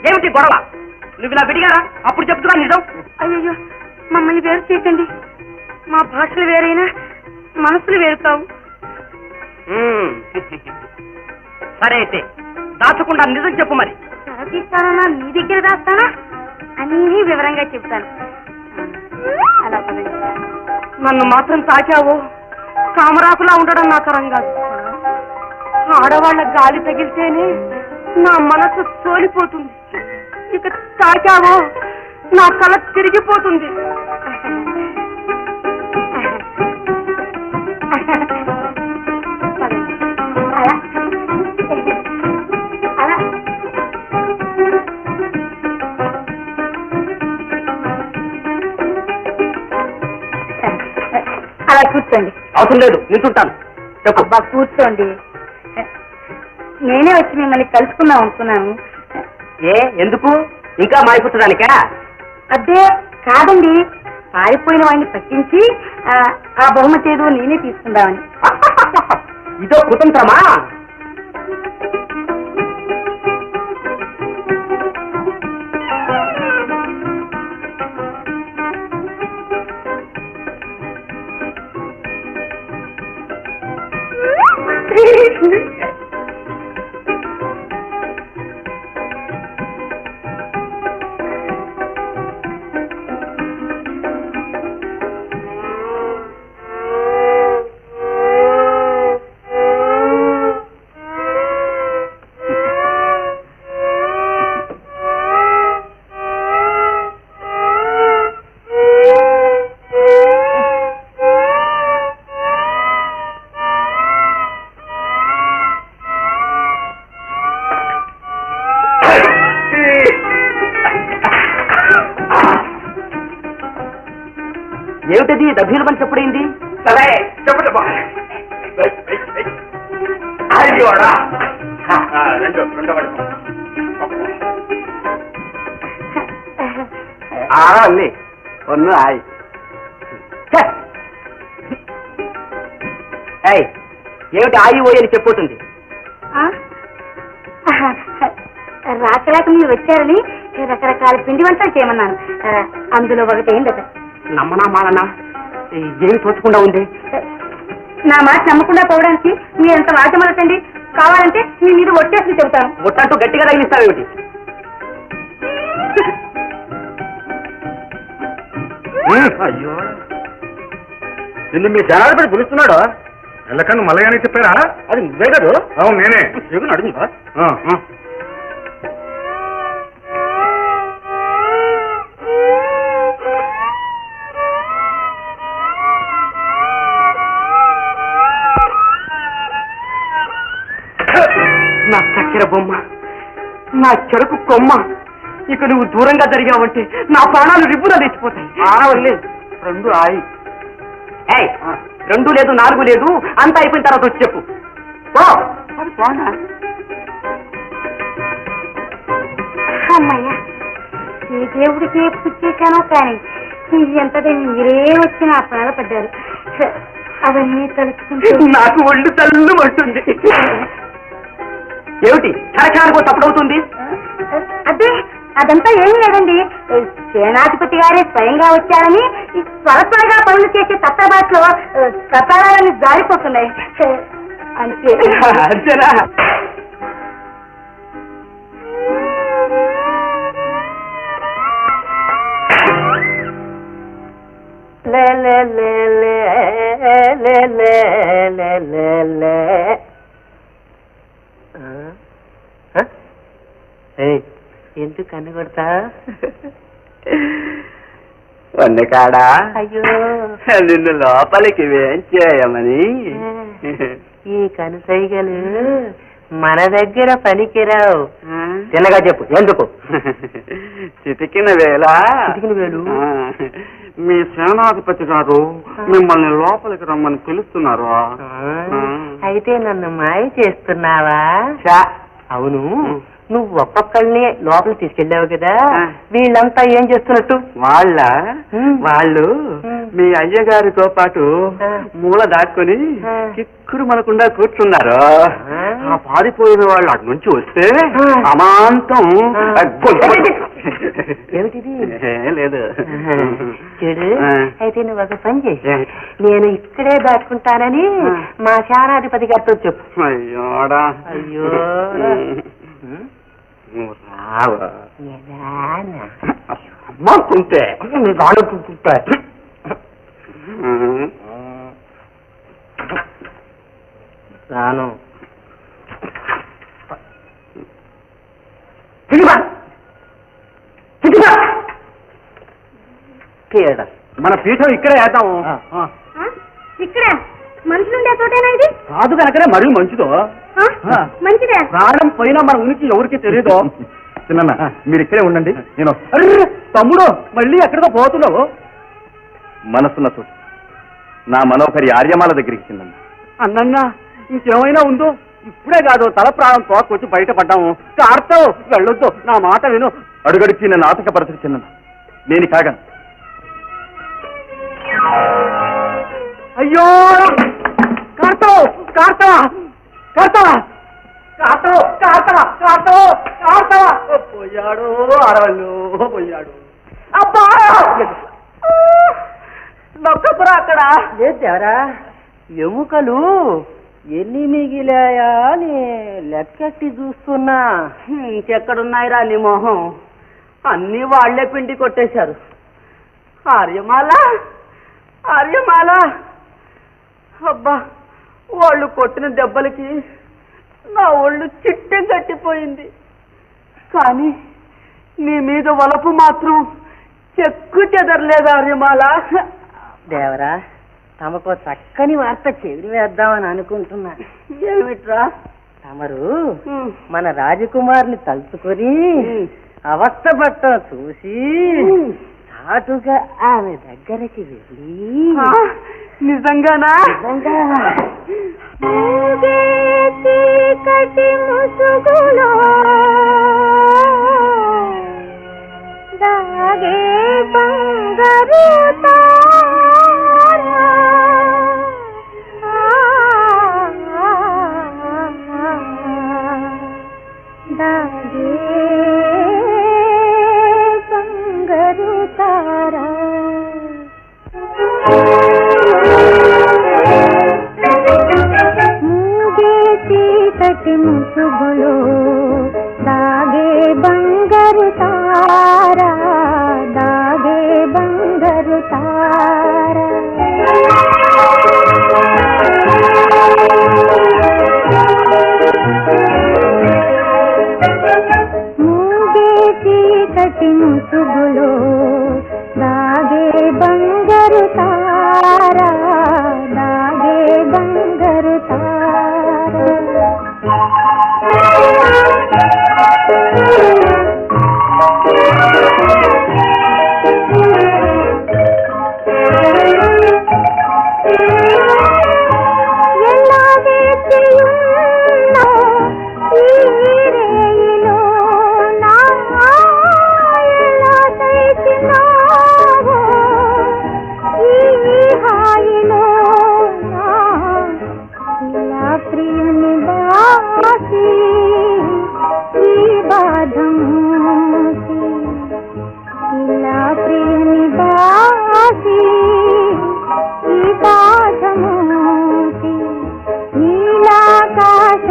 ఏమిటి గొడవ? నువ్వు ఇలా విడిగారా? అప్పుడు చెప్తున్నా నిజం. అయ్యో మమ్మల్ని వేరు చేయకండి. మా భాషలు వేరైనా మనసులు వేరు కావు. సరే అయితే దాచకుండా నిజం చెప్పు మరి. తీస్తానా నీ దగ్గర దాస్తానా అన్నీ వివరంగా చెప్తాను. అలా పదండి. నన్ను మాత్రం తాకావు కామరాకులా ఉండడం నా తరం కాదు. ఆడవాళ్ళ గాలి తగిలితేనే నా మనసు సోలిపోతుంది. ఇక తాకావో నా తల తిరిగిపోతుంది. అలా కూర్చోండి. అవసరం లేదు నించుంటాను. చెప్పు. అబ్బా కూర్చోండి. నేనే వచ్చి మిమ్మల్ని కలుసుకుందాం అనుకున్నాను. ఏ ఎందుకు? ఇంకా మారిపుచ్చడానికా? అదే కాదండి, పారిపోయిన వాడిని పట్టించి ఆ బహుమతి ఏదో నేనే తీసుకుందామని. ఇదో కుతంత్రమా? ఏమిటది డబ్బీలు పని చెప్పుడైంది? సరే చెప్పండి రెండో అల్లి ఒన్ను ఆయ్ ఏమిటి ఆయి ఓయి అని చెప్పబోతుంది. రాకరాక మీరు వచ్చారని రకరకాల పిండి వంటలు చేయమన్నాను. అందులో ఒకటి ఏంటట. నమ్మనా మాలనా ఏమి తోచకుండా ఉంది. నా మాట నమ్మకుండా పోవడానికి మీరంత వాటమలకండి. కావాలంటే మీ మీద ఒట్టేసి చెబుతాను. ఒట్టంటూ గట్టిగా తగిలిస్తావేమిటి? అయ్యో నిన్ను మీ జనాధిపతి పిలుస్తున్నాడు. ఎల్లకన్ను మల్లయ్యని చెప్పారా? అది నువ్వే కదా? అవును నేనే. అడుగుందా? నా చక్కెర బొమ్మ, నా చెరుకు కొమ్మ, ఇక నువ్వు దూరంగా జరిగావంటే నా ప్రాణాలు రిబ్బున తెచ్చిపోతాయి. ఆడవల్లి రెండు ఆయి. ఏయ్ 2 లేదు 4 లేదు, అంతా అయిపోయిన తర్వాత వచ్చి చెప్పు. అమ్మయ్యా, ఈ దేవుడికి పుచ్చేశానో కానీ ఎంతది మీరే వచ్చి నా ప్రాణపడ్డారు. అవన్నీ తలుచుకుంటే నాకు ఒళ్ళు తల్లు పడుతుంది. ఏమిటి చరచారుకో తప్పుడవుతుంది? అదే అదంతా ఏమీ లేదండి. సేనాధిపతి గారే స్వయంగా వచ్చారని త్వర త్వరగా పనులు చేసే తత్తబాట్లో ప్రసారాలన్నీ జారిపోతున్నాయి అంతే. అంతేనా? ఎందుకు కన్ను కొడతా? వందకాడా అయ్యో నిన్ను లోపలికి వేంచేయమని. ఈ కనుసైగలు మన దగ్గర పనికిరావు. చిన్నగా చెప్పు ఎందుకు? చిటికిన వేళ చిటికిన వేలు మీ సేనాధిపతి గారు మిమ్మల్ని లోపలికి రమ్మని పిలుస్తున్నారు. అయితే నన్ను మాయ చేస్తున్నావా? అవును, నువ్వు ఒక్కొక్కళ్ళని లోపలికి తీసుకెళ్ళావు కదా, వీళ్ళంతా ఏం చేస్తున్నట్టు? వాళ్ళు మీ అయ్యగారితో పాటు మూల దాక్కుని చిక్కుడు మనకుండా కూర్చున్నారు. ఆ పారిపోయిన వాళ్ళు అటు నుంచి వస్తే అమాంతం ఏమిటిది? లేదు చూడు, అయితే నువ్వు ఒక పని చేసి నేను ఇక్కడే దాచుకుంటానని మా సేనాధిపతి గారితో చెప్పు. అయ్యోడా అయ్యో అమ్మాకుంటే రానుకుంటా. రాను. మన పీఠం ఇక్కడే వేద్దాము. ఇక్కడ మనుషులుండే చోటేనా ఇది? కాదు కనుకనే మరీ మంచిదో. మంచిదే. ప్రాణం పోయినా మన ఉనికి ఎవరికి తెలియదు. చిన్న మీరు ఇక్కడే ఉండండి, నేను తమ్ముడు మళ్ళీ ఎక్కడికో పోతున్నావు. మనసున్న చోటు నా మనోహరి ఆర్యమాల దగ్గరికి చిన్న. అన్నన్నా ఇంకేమైనా ఉందో? ఇప్పుడే కాదు తల ప్రాణం తోకొచ్చి బయటపడ్డాము. కార్తవ్ వెళ్ళొద్దు, నా మాట విను. అడుగడిచి నన్ను ఆటక పరిస్థితి చిన్న, నేను కాగను. అయ్యో కార్తవ్ కార్తవ కార్తవ కార్తవ కార్తవ కార్తవ కార్తవ పోయాడు, అరవళ్ళు పోయాడు. అబ్బా నొక్కపురా అక్కడ. లేదేవరా, ఎముకలు ఎన్ని మిగిలాయా అని లెక్కెట్టి చూస్తున్నా. ఇంకెక్కడున్నాయిరా నీ మొహం? అన్ని వాళ్లే పిండి కొట్టేశారు. ఆర్యమాల ఆర్యమాల, అబ్బా వాళ్ళు కొట్టిన దెబ్బలకి నా ఒళ్ళు చిట్టె కట్టిపోయింది. కానీ నీ మీద వలపు మాత్రం చెక్కు చెదరలేదు ఆర్యమాల. దేవరా, తమకు చక్కని వార్త చెవిడి వేద్దామని అనుకుంటున్నా. ఏమిట్రా? తమరు మన రాజకుమారిని తలుచుకొని అవస్థపట్టం చూసి చాటుగా ఆమె దగ్గరికి వెళ్ళి నిజంగానా? చీకటి ముసుగులో దాగే బంగారు తారా, దాగే బంగారు తారా. మూగే చీకటి ముసుగులో దాగే బంగారు తారా, దాగే బంగారు తారా. మూగే చీకటి ముసుగులో దాగే బంగారు తారా, దాగే బంగారు తారా. ఎలా వేచియున్నా ఈ రేయిలో నా ఎలా తెచ్చినావో ఈ హాయిలో నా ఇలా ప్రియుని బాసి ఈ బాధమూసి, ఇలా ప్రియుని బాసి ఈ బాధమూసి, నీలాకాశములోన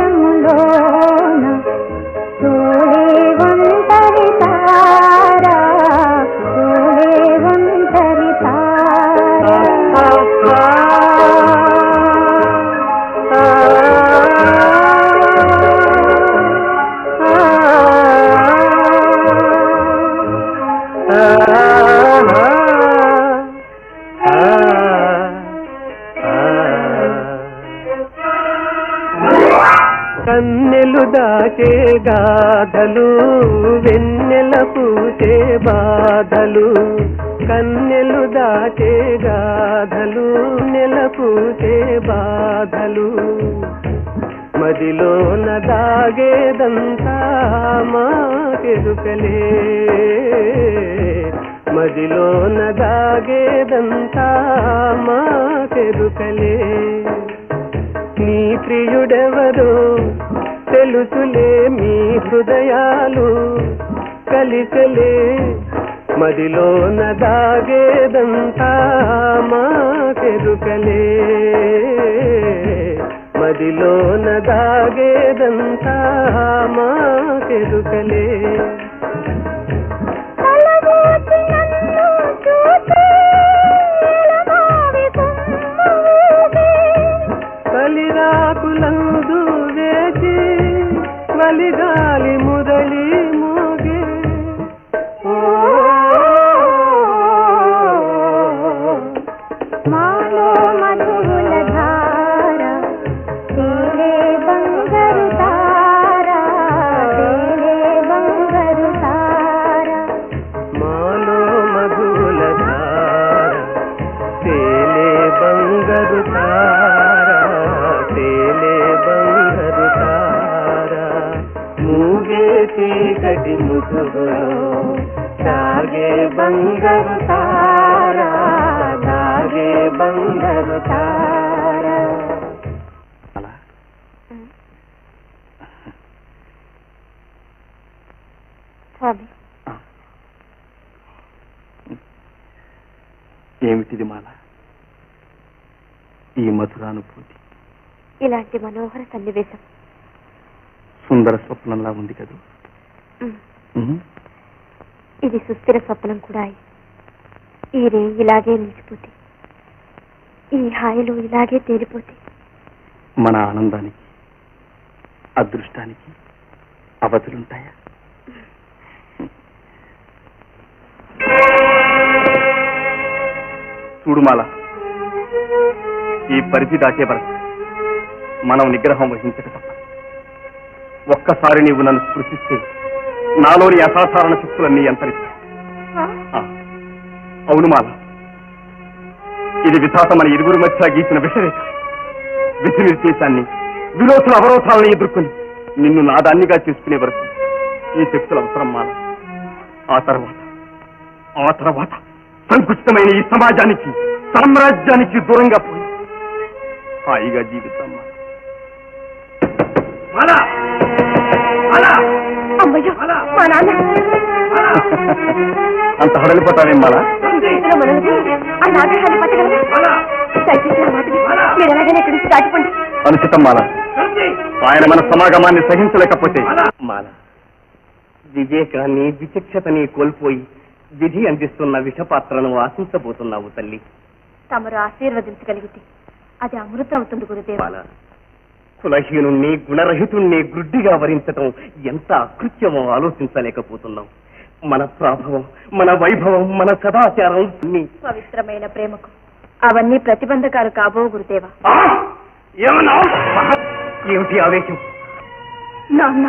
తోడే ఒంటరి తారా, తోడే ఒంటరి తారా. వెన్నెలు దాచే గాథలు వెన్నెల పూసే బాధలు కన్నెలు దాచే గాథలు నెల పూసే బాధలు మదిలోన దాగేదంతా మాకెరుకలే మదిలోన దాగేదంతా మాకెరుకలే నీ ప్రియుడెవరో తెలుసులే మీ హృదయాలు కలిసలే మదిలోన దాగేదంతా మాకెరుకలే మదిలోన దాగేదంతా మాకెరుకలే కలిరాకులందు వేచి వలిగాలి మురళి మోగే మాలో మధువుల ధార తేలే బంగారు తార తేలే బంగారు తార మాలో మధువుల ధార తేలే బంగారు తార తేలే బంగారు తార మూగే చీకటి ముసుగులో దాగే బంగారు తార దాగే బంగారు తార స్వామి ఏమిటిది మాల ఈ మధురానుభూతి ఇలాంటి మనోహర సన్నివేశం సుందర స్వప్నంలా ఉంది కదా ఇది సుస్థిర స్వప్నం కూడా అయి ఈ రే ఇలాగే నిలిచిపోతే ఈ హాయిలో ఇలాగే తేలిపోతే మన ఆనందానికి అదృష్టానికి అవధులుంటాయా చూడుమాల ఈ పరిధి దాటే వరకు మనం నిగ్రహం వహించక తప్ప ఒక్కసారి నీవు నన్ను స్పృశిస్తే నాలోని అసాధారణ శక్తులన్నీ అంతరిస్తాయి అవును మాల ఇది విధాత మన ఇరువురి మధ్య గీసిన విషరేఖ విధి నిర్దేశాన్ని విరోధుల అవరోధాలను ఎదుర్కొని నిన్ను నాదాన్నిగా చేసుకునే వరకు ఈ శక్తుల అవసరం మాల ఆ తర్వాత సంకుచితమైన ఈ సమాజానికి సామ్రాజ్యానికి దూరంగా పోయి హాయిగా జీవితం అమ్మయ్యో మా నాన్న అంత హడలిపోతావేం మాల ఇందులో మనల్ని ఆ నాగేశాన్ని పట్టగలరా దయచేసి నా మాట విని మీరు ఎలాగైనా ఇక్కడి నుంచి దాటిపోండి అనుచితం మాల ఆయన మన సమాగమాన్ని సహించలేకపోతే మాల వివేకాన్ని విచక్షతని కోల్పోయి విధి అందిస్తున్న విషపాత్రను ఆశించబోతున్నావు తల్లి. తమరు ఆశీర్వదించగలిగితే అది అమృతం అవుతుంది గురుదేవ. కులహీనుణ్ణి గుణరహితుణ్ణి గుడ్డిగా వరించటం ఎంత అకృత్యమో ఆలోచించలేకపోతున్నాం. మన ప్రాభవం, మన వైభవం, మన సదాచారం, పవిత్రమైన ప్రేమకు అవన్నీ ప్రతిబంధకాలు కాబో గురుదేవ. ఏమిటి ఆవేశం? నాన్న,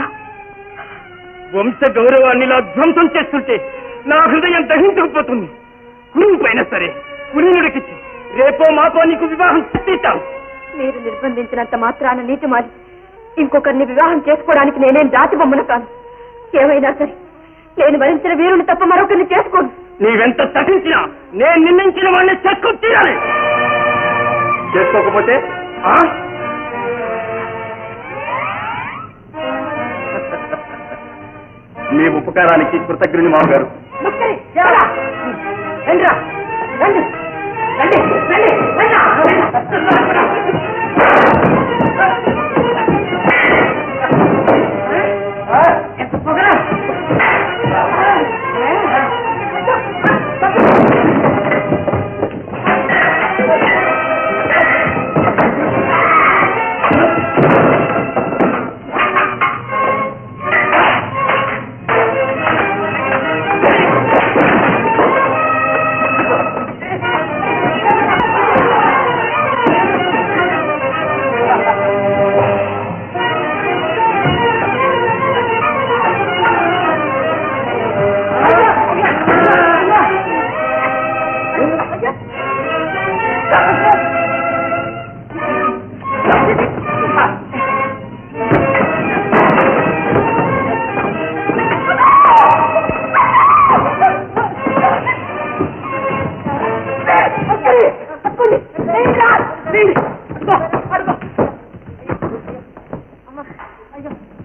వంశ గౌరవాన్ని ఇలా ధ్వంసం చేస్తుంటే నా హృదయం దహించుకుపోతుంది. కురువు పైన సరే కులీనుడికిచ్చి రేపో మాపో నీకు వివాహం చేస్తాం. మీరు నిర్బంధించినంత మాత్రాన నీటి మారి ఇంకొకరిని వివాహం చేసుకోవడానికి నేనేం జాతి బొమ్మను కాను. ఏమైనా సరే నేను వరించిన వీరుని తప్ప మరొకరిని చేసుకోను. నీవెంత తగ్గించినా నేను నిర్ణయించిన వాడిని చేసుకొని తీరాలి. చేసుకోకపోతే మీ ఉపకారానికి కృతజ్ఞుని మామగారు.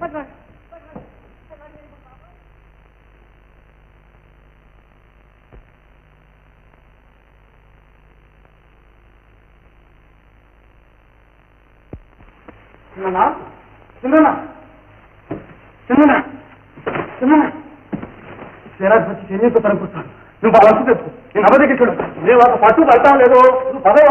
చిన్న చిన్న చిన్న చిన్న సేనాధిపతి సైన్యంతో తరపుతాను. నువ్వు వాళ్ళ వస్తు తెచ్చు. నేను అమ్మ దగ్గరికి వెళ్ళు. నేను వాళ్ళ పట్టు పడతాను లేదు. నువ్వు పదవి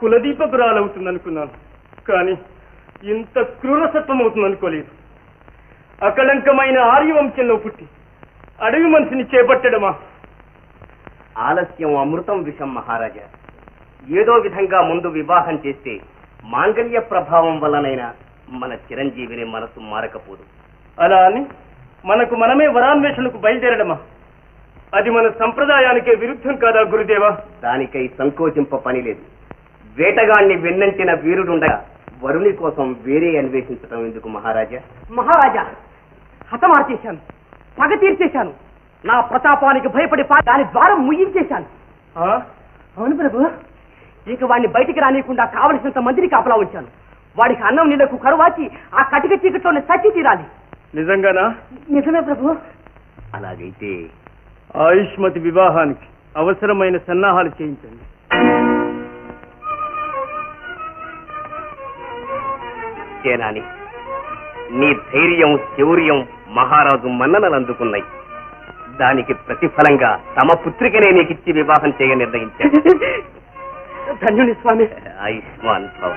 కులదీపకురాలవుతుందనుకున్నాను, కానీ ఇంత క్రూరసత్వం అవుతుందనుకోలేదు. అకళంకమైన ఆర్యవంశంలో పుట్టి అడవి మనిషిని చేపట్టడమా? ఆలస్యం అమృతం విషం మహారాజా. ఏదో విధంగా ముందు వివాహం చేస్తే మాంగళ్య ప్రభావం వల్లనైనా మన చిరంజీవిని మనసు మారకపోదు. అలా అని మనకు మనమే వరాన్వేషణకు బయలుదేరడమా? అది మన సంప్రదాయానికే విరుద్ధం కాదా గురుదేవా? దానికై సంకోచింప పని లేదు. వేటగాన్ని వెన్నంటిన వీరుడుండగా వరుని కోసం వేరే అన్వేషించటం ఎందుకు మహారాజా? మహారాజా, హతమార్చేశాను, పగ తీర్చేశాను. నా ప్రతాపానికి భయపడి దాని ద్వారం ముయ్యించేశాను. అవును ప్రభు. ఇక వాడిని బయటికి రానియకుండా కావలసినంత మందిని కాపలా ఉంచాను. వాడికి అన్నం నీళ్లకు కరువాచి ఆ కటిక చీకట్లోనే సచ్చి తీరాలి. నిజంగానా? నిజమే ప్రభు. అలాగైతే ఆయుష్మతి వివాహానికి అవసరమైన సన్నాహాలు చేయించండి. సేనాని, నీ ధైర్యం శౌర్యం మహారాజు మన్ననలు అందుకున్నాయి. దానికి ప్రతిఫలంగా తమ పుత్రికనే నీకిచ్చి వివాహం చేయ నిర్ణయించారు. ధన్యుని స్వామి. ఆయుష్మాన్ భవ.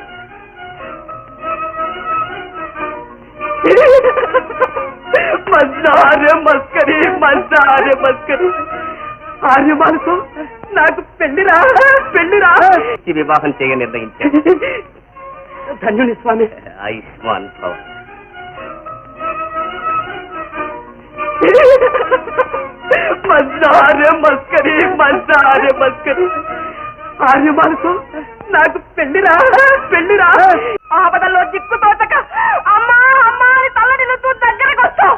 ఆర్యమాలతో నాకు పెళ్లిరా వివాహం చేయ నిర్ణయించారు. ధన్యుని స్వామి. ఆయుష్మాన్ భవ. ఆర్యమాలతో నాకు పెళ్లిరా ఆపదల్లో దిక్కు తోచక అమ్మా అమ్మా అని తల్లడిల్లుతూ దగ్గరకు వస్తావు.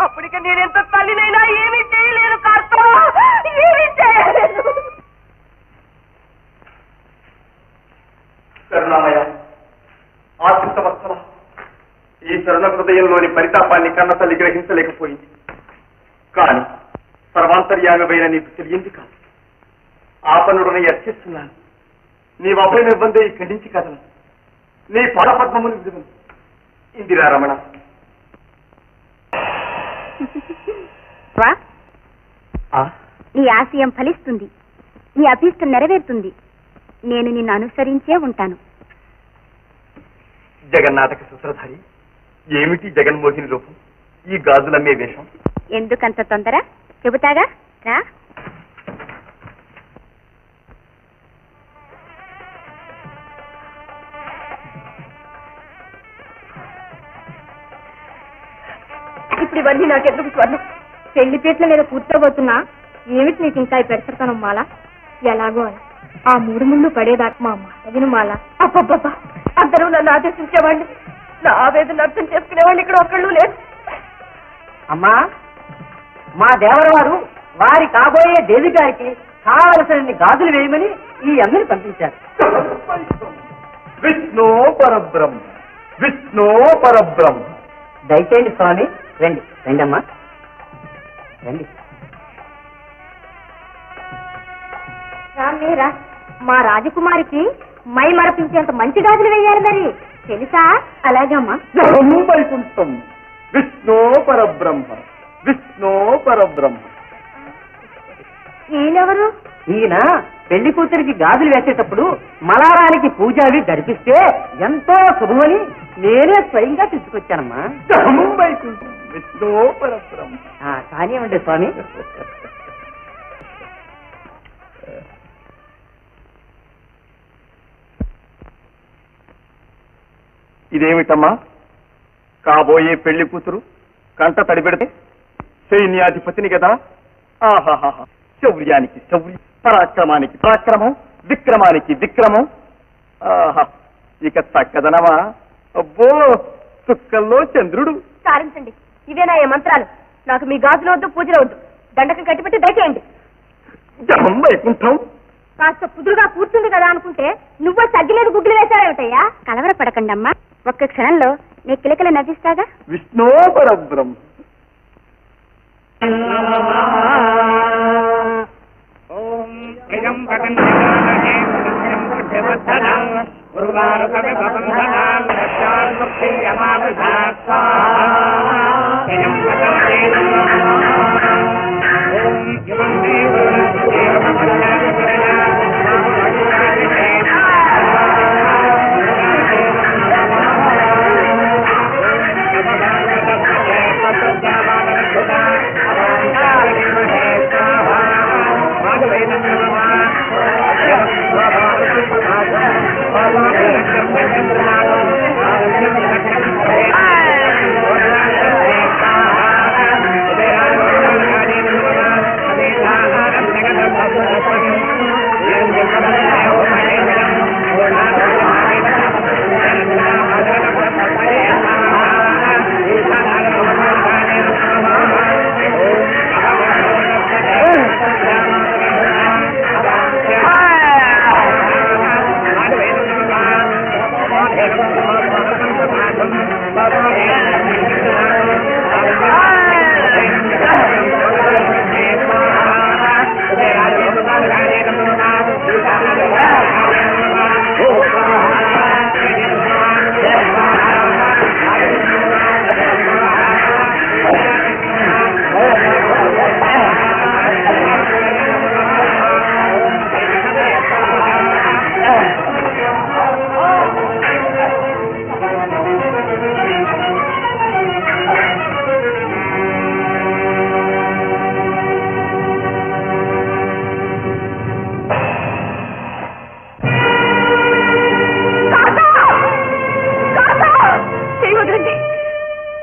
అప్పటికే నేనెంత తల్లినైనా ఏమీ చేయలేను. కార్తో ఏమీ చేయలేదు. కరుణామయ, ఆశ్రితవత్సల, ఈ తరుణ హృదయంలోని పరితాపాన్ని కన్న తల్లి గ్రహించలేకపోయింది. కానీ సర్వాంతర్యాగమైన నీకు తెలియంది కాదు. ఆపన్నుడని అర్చిస్తున్నాను. నీ అభయమిబ్బంది ఖండించి కదను. నీ పదపద్మమును విడుదను. ఇందిరా రమణ. నీ ఆశయం ఫలిస్తుంది, నీ అభీష్టం నెరవేరుతుంది. నేను నిన్ను అనుసరించే ఉంటాను. జగన్నాటక సూత్రధారి, ఏమిటి జగన్మోహిని రూపం? ఈ గాజులమ్మే వేషం ఎందుకంత తొందర? చెబుతాగా, రా. ఇప్పుడు ఇవన్నీ నాకెందుకు స్వర్ణం? పెళ్లిపేట్ల మీద కూర్చోబోతున్నా ఏమిటి నీకు ఇంకా పెడతాను మాల? ఎలాగో అని ఆ 3 ముళ్ళు పడేదాకా మా అమ్మ తగిన మాల. అబ్బబ్బబ్బా, అందరూ నన్ను ఆదేశించేవాళ్ళు. నా ఆవేదన అర్థం చేసుకునేవాళ్ళు ఇక్కడ ఒక్కళ్ళు లేరు. అమ్మా, మా దేవరవారు వారి కాబోయే దేవి గారికి కావలసిన గాజులు వేయమని ఈ అందరిని పంపించారు. విష్ణు పరబ్రహ్మ, విష్ణు పరబ్రహ్మ. దయచేయండి స్వామి. రండి రండి అమ్మా, రండి. రామేరా, మా రాజకుమారికి మై మరపించేంత మంచి గాజులు వేయాలి మరి, తెలుసా? అలాగమ్మా. వైకుంఠం. విష్ణు పరబ్రహ్మ, విష్ణు పరబ్రహ్మ. ఈయనెవరు? ఈయన పెళ్లి కూతురికి గాజులు వేసేటప్పుడు మలారానికి పూజ అవి జరిపిస్తే ఎంతో శుభమని నేనే స్వయంగా తీసుకొచ్చానమ్మా. వైకుంఠం, విష్ణు పరబ్రహ్మ. కానివ్వండి స్వామి. ఇదేమిటమ్మా, కాబోయే పెళ్లి కూతురు కంట తడిపెడితే సైన్యాధిపతిని కదా. ఆహాహా, శౌర్యానికి శౌర్యం, పరాక్రమానికి పరాక్రమం, విక్రమానికి విక్రమం. ఆహా, ఇక చక్కదనమా? అబ్బో, చుక్కల్లో చంద్రుడు. సారించండి, ఇవేనా ఏ మంత్రాలు? నాకు మీ గాజులు వద్దు, పూజలు వద్దు. దండకం కట్టిపెట్టి దయచేయండి. వైకుంఠం. కాస్త కుదురుగా కూర్చుంది కదా అనుకుంటే నువ్వు తగ్గిలేదు గుడ్లు వేశావేమిటయ్యా? కలవరపడకండి అమ్మా, ఒక్క క్షణంలో నీ కిలకిల నవ్విస్తాగా. విష్ణు పరబ్రహ్మ.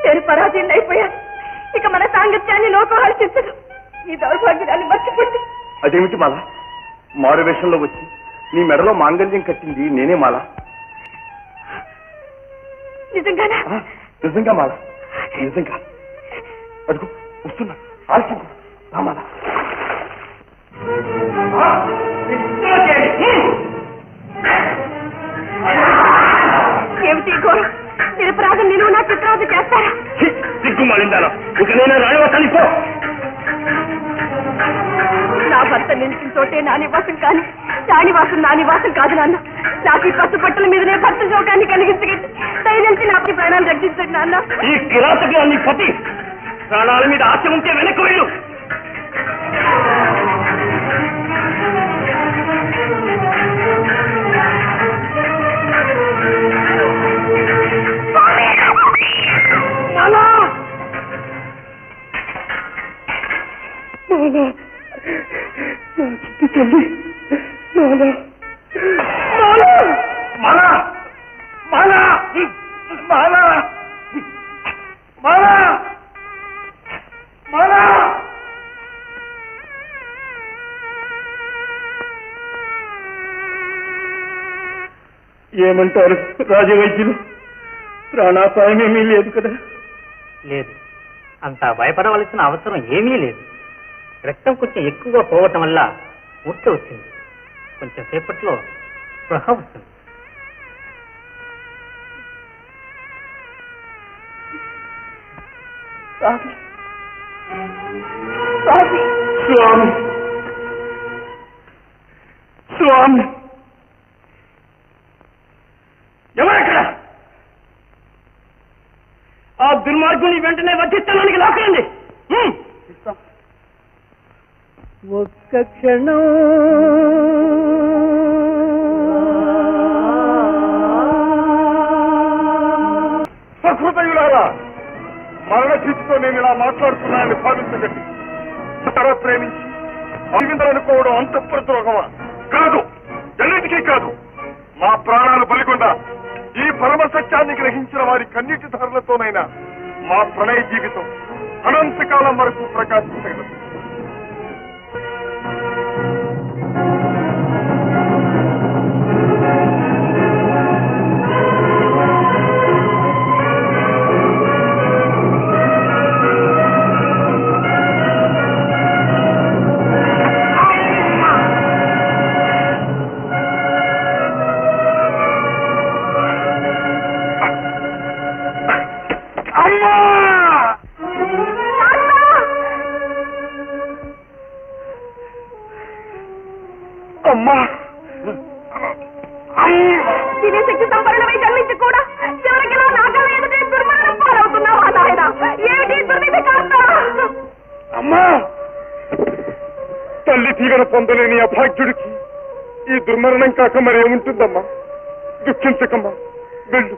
నేను పరాధీన అయిపోయాను. ఇక మన సాంగత్యాన్ని లోకం హర్షించదు. ఈ దౌర్భాగ్యాన్ని మర్చిపోండి. అదేమిటి మాల, మారు వేషంలో వచ్చి నీ మెడలో మాంగళ్యం కట్టింది నేనే మాల. నిజంగానా? నిజంగా మాల, నిజంగా. అడుగు వస్తున్నా, ఆలస్యం మాల. ఏమిటి ఘోరం? నిరపరాధం నిలువు నా చిత్రావతి చేస్తారా? సిగ్గుమాలిందాను, ఇక నేను రాణివాసానికి పో. నా భర్త నిలిచిన చోటే నా నివాసం కానీ రాణివాసం నా నివాసం కాదు నాన్న. నాకు ఈ పట్టు బట్టల మీదనే భర్త శోకాన్ని కలిగించగట్టి దయచేసి నా ప్రాణాలు రక్షించండి నాన్న. ఈ కిరాతకులు నీ పతి ప్రాణాల మీద ఆశ ఉంటే వెనక్కి వెళ్ళు. ఏమంటారు రాజవైద్యులు? ప్రాణాపాయమేమీ లేదు కదా? లేదు, అంత భయపడవలసిన అవసరం ఏమీ లేదు. రక్తం కొంచెం ఎక్కువగా పోవటం వల్ల మూర్ఛ వచ్చింది. కొంచెం సేపట్లో స్పృహ వస్తుంది. స్వామి స్వామి, ఎవరక్కడ? ఆ దుర్మార్గుని వెంటనే వధిస్తానికి లాక్కండి. ఒక్క క్షణం సహృదయులారా, మరణ స్థితితో నేను ఇలా మాట్లాడుతున్నానని భావించగట్టి తర ప్రేమించి అభివిందనుకోవడం అంతఃపురద్రోహమా? కాదు, ఎన్నిటికీ కాదు. మా ప్రాణాలు బలిగొండా ఈ పరమ సత్యాన్ని గ్రహించిన వారి కన్నీటి ధారలతోనైనా మా ప్రణయ జీవితం అనంతకాలం వరకు ప్రకాశించగలదు. దివ్యశక్తి సంపన్నుడమై జన్మించి కూడా చివరికిలో నాకన్నా ఎదుటే దుర్మరణం పాలవుతున్నావా నాయన? ఏమిటి దుర్విధి కాస్త? అమ్మా, తల్లి తీగన పొందలేని అభాగ్యుడికి ఈ దుర్మరణం కాక మరేముంటుందమ్మా? దుఃఖించకమ్మా, వెళ్ళు.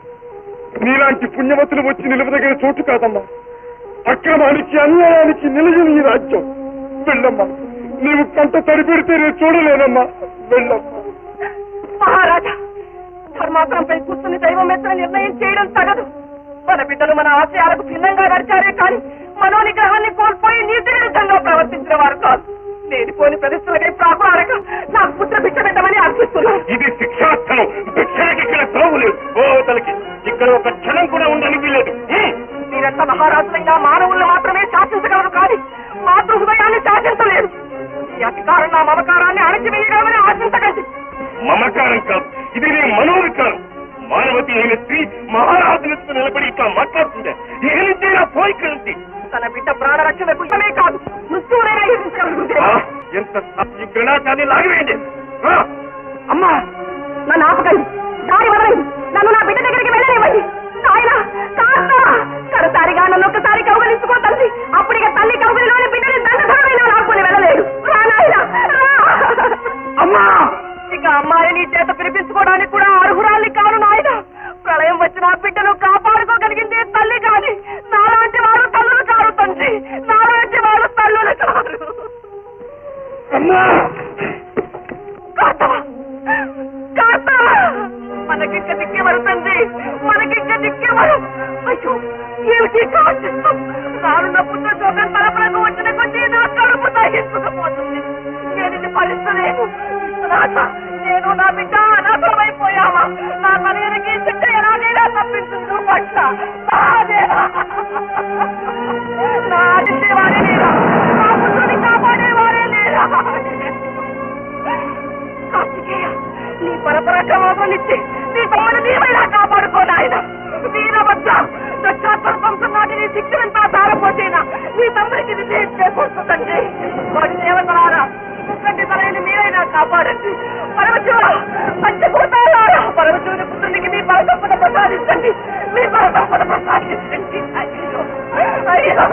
నీలాంటి పుణ్యవతులు వచ్చి నిలవదగిన చోటు కాదమ్మా. అక్రమానికి అన్యాయానికి నిలయని ఈ రాజ్యం. వెళ్ళమ్మా, నీవు కంట తడిపెడితే నేను చూడలేనమ్మా. వెళ్ళమ్మా. మహారాజా, ధర్మాసనంపై కూర్చుని దైవం ఎత్తున నిర్ణయం చేయడం తగదు. మన బిడ్డలు మన ఆశయాలకు భిన్నంగా నడిచారే కానీ మనోనిగ్రహాన్ని కోల్పోయి నీతి విరుద్ధంగా ప్రవర్తించిన వారు కాదు. లేనిపోని ప్రతిష్టలకై ప్రాకులాడక నాకు పుత్ర భిక్ష పెట్టమని అర్థిస్తున్నాను. ఇది శిక్షాస్థలం. భిక్షకి ఇక్కడ త్రోవులేదు. ఓతలకి ఇక్కడ ఒక క్షణం కూడా ఉండని వీలేదు. మీరెంత మహారాజులైనా మానవులను మాత్రమే శాసించగలరు కానీ మాతృ హృదయాన్ని శాసించలేరు. ఈ అధికారం నా మమకారాన్ని అణచివేయగలమని ఆశించకండి. మమకారం కాదు, ఇది నీ మనోవికారం. మానవతి అయిన స్త్రీ మహారాజులతో నిలబడి ఇట్లా మాట్లాడుతుందే. ఇక నుంచి నా పోయి కలిసి తన బిడ్డ ప్రాణరక్షణకు ఇష్టమే కాదు, మృత్యువునైనా ఎదిరించగలుగుతే. ఎంత ఈ గ్రణాచాన్ని లాగివేయండి. అమ్మా, నన్ను ఆపకండి, దారి వదలండి, నన్ను నా బిడ్డ దగ్గరికి వెళ్ళనివ్వండి. నాయన కాస్త కడసారిగా నన్ను ఒకసారి కౌగలించుకో తండ్రి. అప్పుడిక తల్లి కౌగలిలోని బిడ్డని దండధరమైనా లాక్కుని వెళ్ళలేడు. రా నాయన, అమ్మా. ఇక అమ్మాయి నీ చేత పిలిపించుకోవడానికి కూడా అర్హురాలి కాను నాయన. ప్రళయం వచ్చిన బిడ్డను కాపాడుకోగలిగిందే తల్లి కాని నాలాంటి వారు తల్లులు కారు తండ్రి. నాలాంటి వారు తల్లులు కారు. మనకింక దిక్కేవారు తండ్రి, మనకింక విద్యవాడు. అయ్యో ఏమిటి కావచ్చు? రానున్న పుట్టిన చోట తలపరకు వచ్చిన కొద్దీ నా కడుపు తాగేసుకుపోతుంది. నేను ఇది భరిస్తలేను. నేను నా బిడ్డ అనాథమైపోయావా? నా తనయునికి శిక్ష ఎలాగైనా తప్పించుంటూ పట్ల నా ఆదిత్యవాడే లేరా? నా పుత్రుని కాపాడేవారే లేరా? కార్తికేయ, నీ పరపరాక్రమాన్నిచ్చి నీ తమ్ముడు నీవైనా కాపాడుకోనాయన. వీరభద్ర, దక్షాత్వం నాటిని శిక్షణంతా ధారపోతేనా నీ తమ్ముడికి విజయం చేకూరుతుందండి. వాడి దేవతలారా, కంటి తలైన మీరైనా కాపాడండి. పరమశివ, పంచభూతాలారా, పరమశివుని పుత్రునికి మీ పరసంపద ప్రసాదించండి. మీ పరసంపద ప్రసాదించండి. అయ్యో అయ్యో.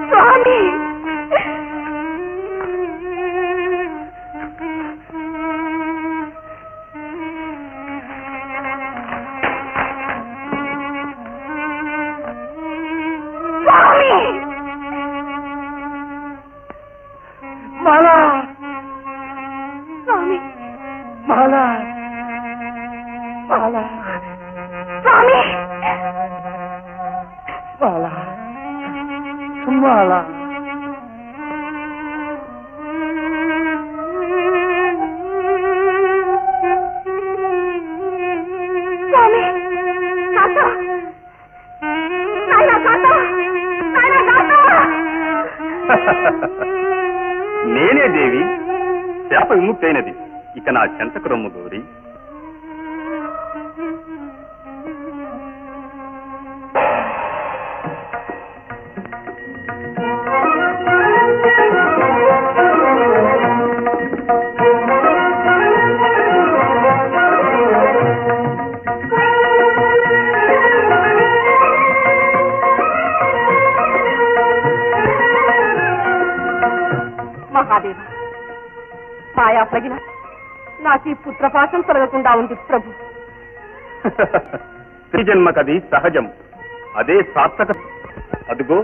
స్వామి స్వామి మాలా స్వామి మాలా మాలా స్వామి మాలా మాలా స్వామి తాత నాయనా తాత నాయనా తాత నేనే దేవి శాప విముక్తైనది ఇక నా చెంతకు రొమ్ము గౌరి మహాదేవ మాయా ప్రగిన నాకు ఈ పుత్రపాశం తొలగకుండా ఉంది ప్రభు స్త్రీ జన్మకది సహజం అదే సార్థక అదుగో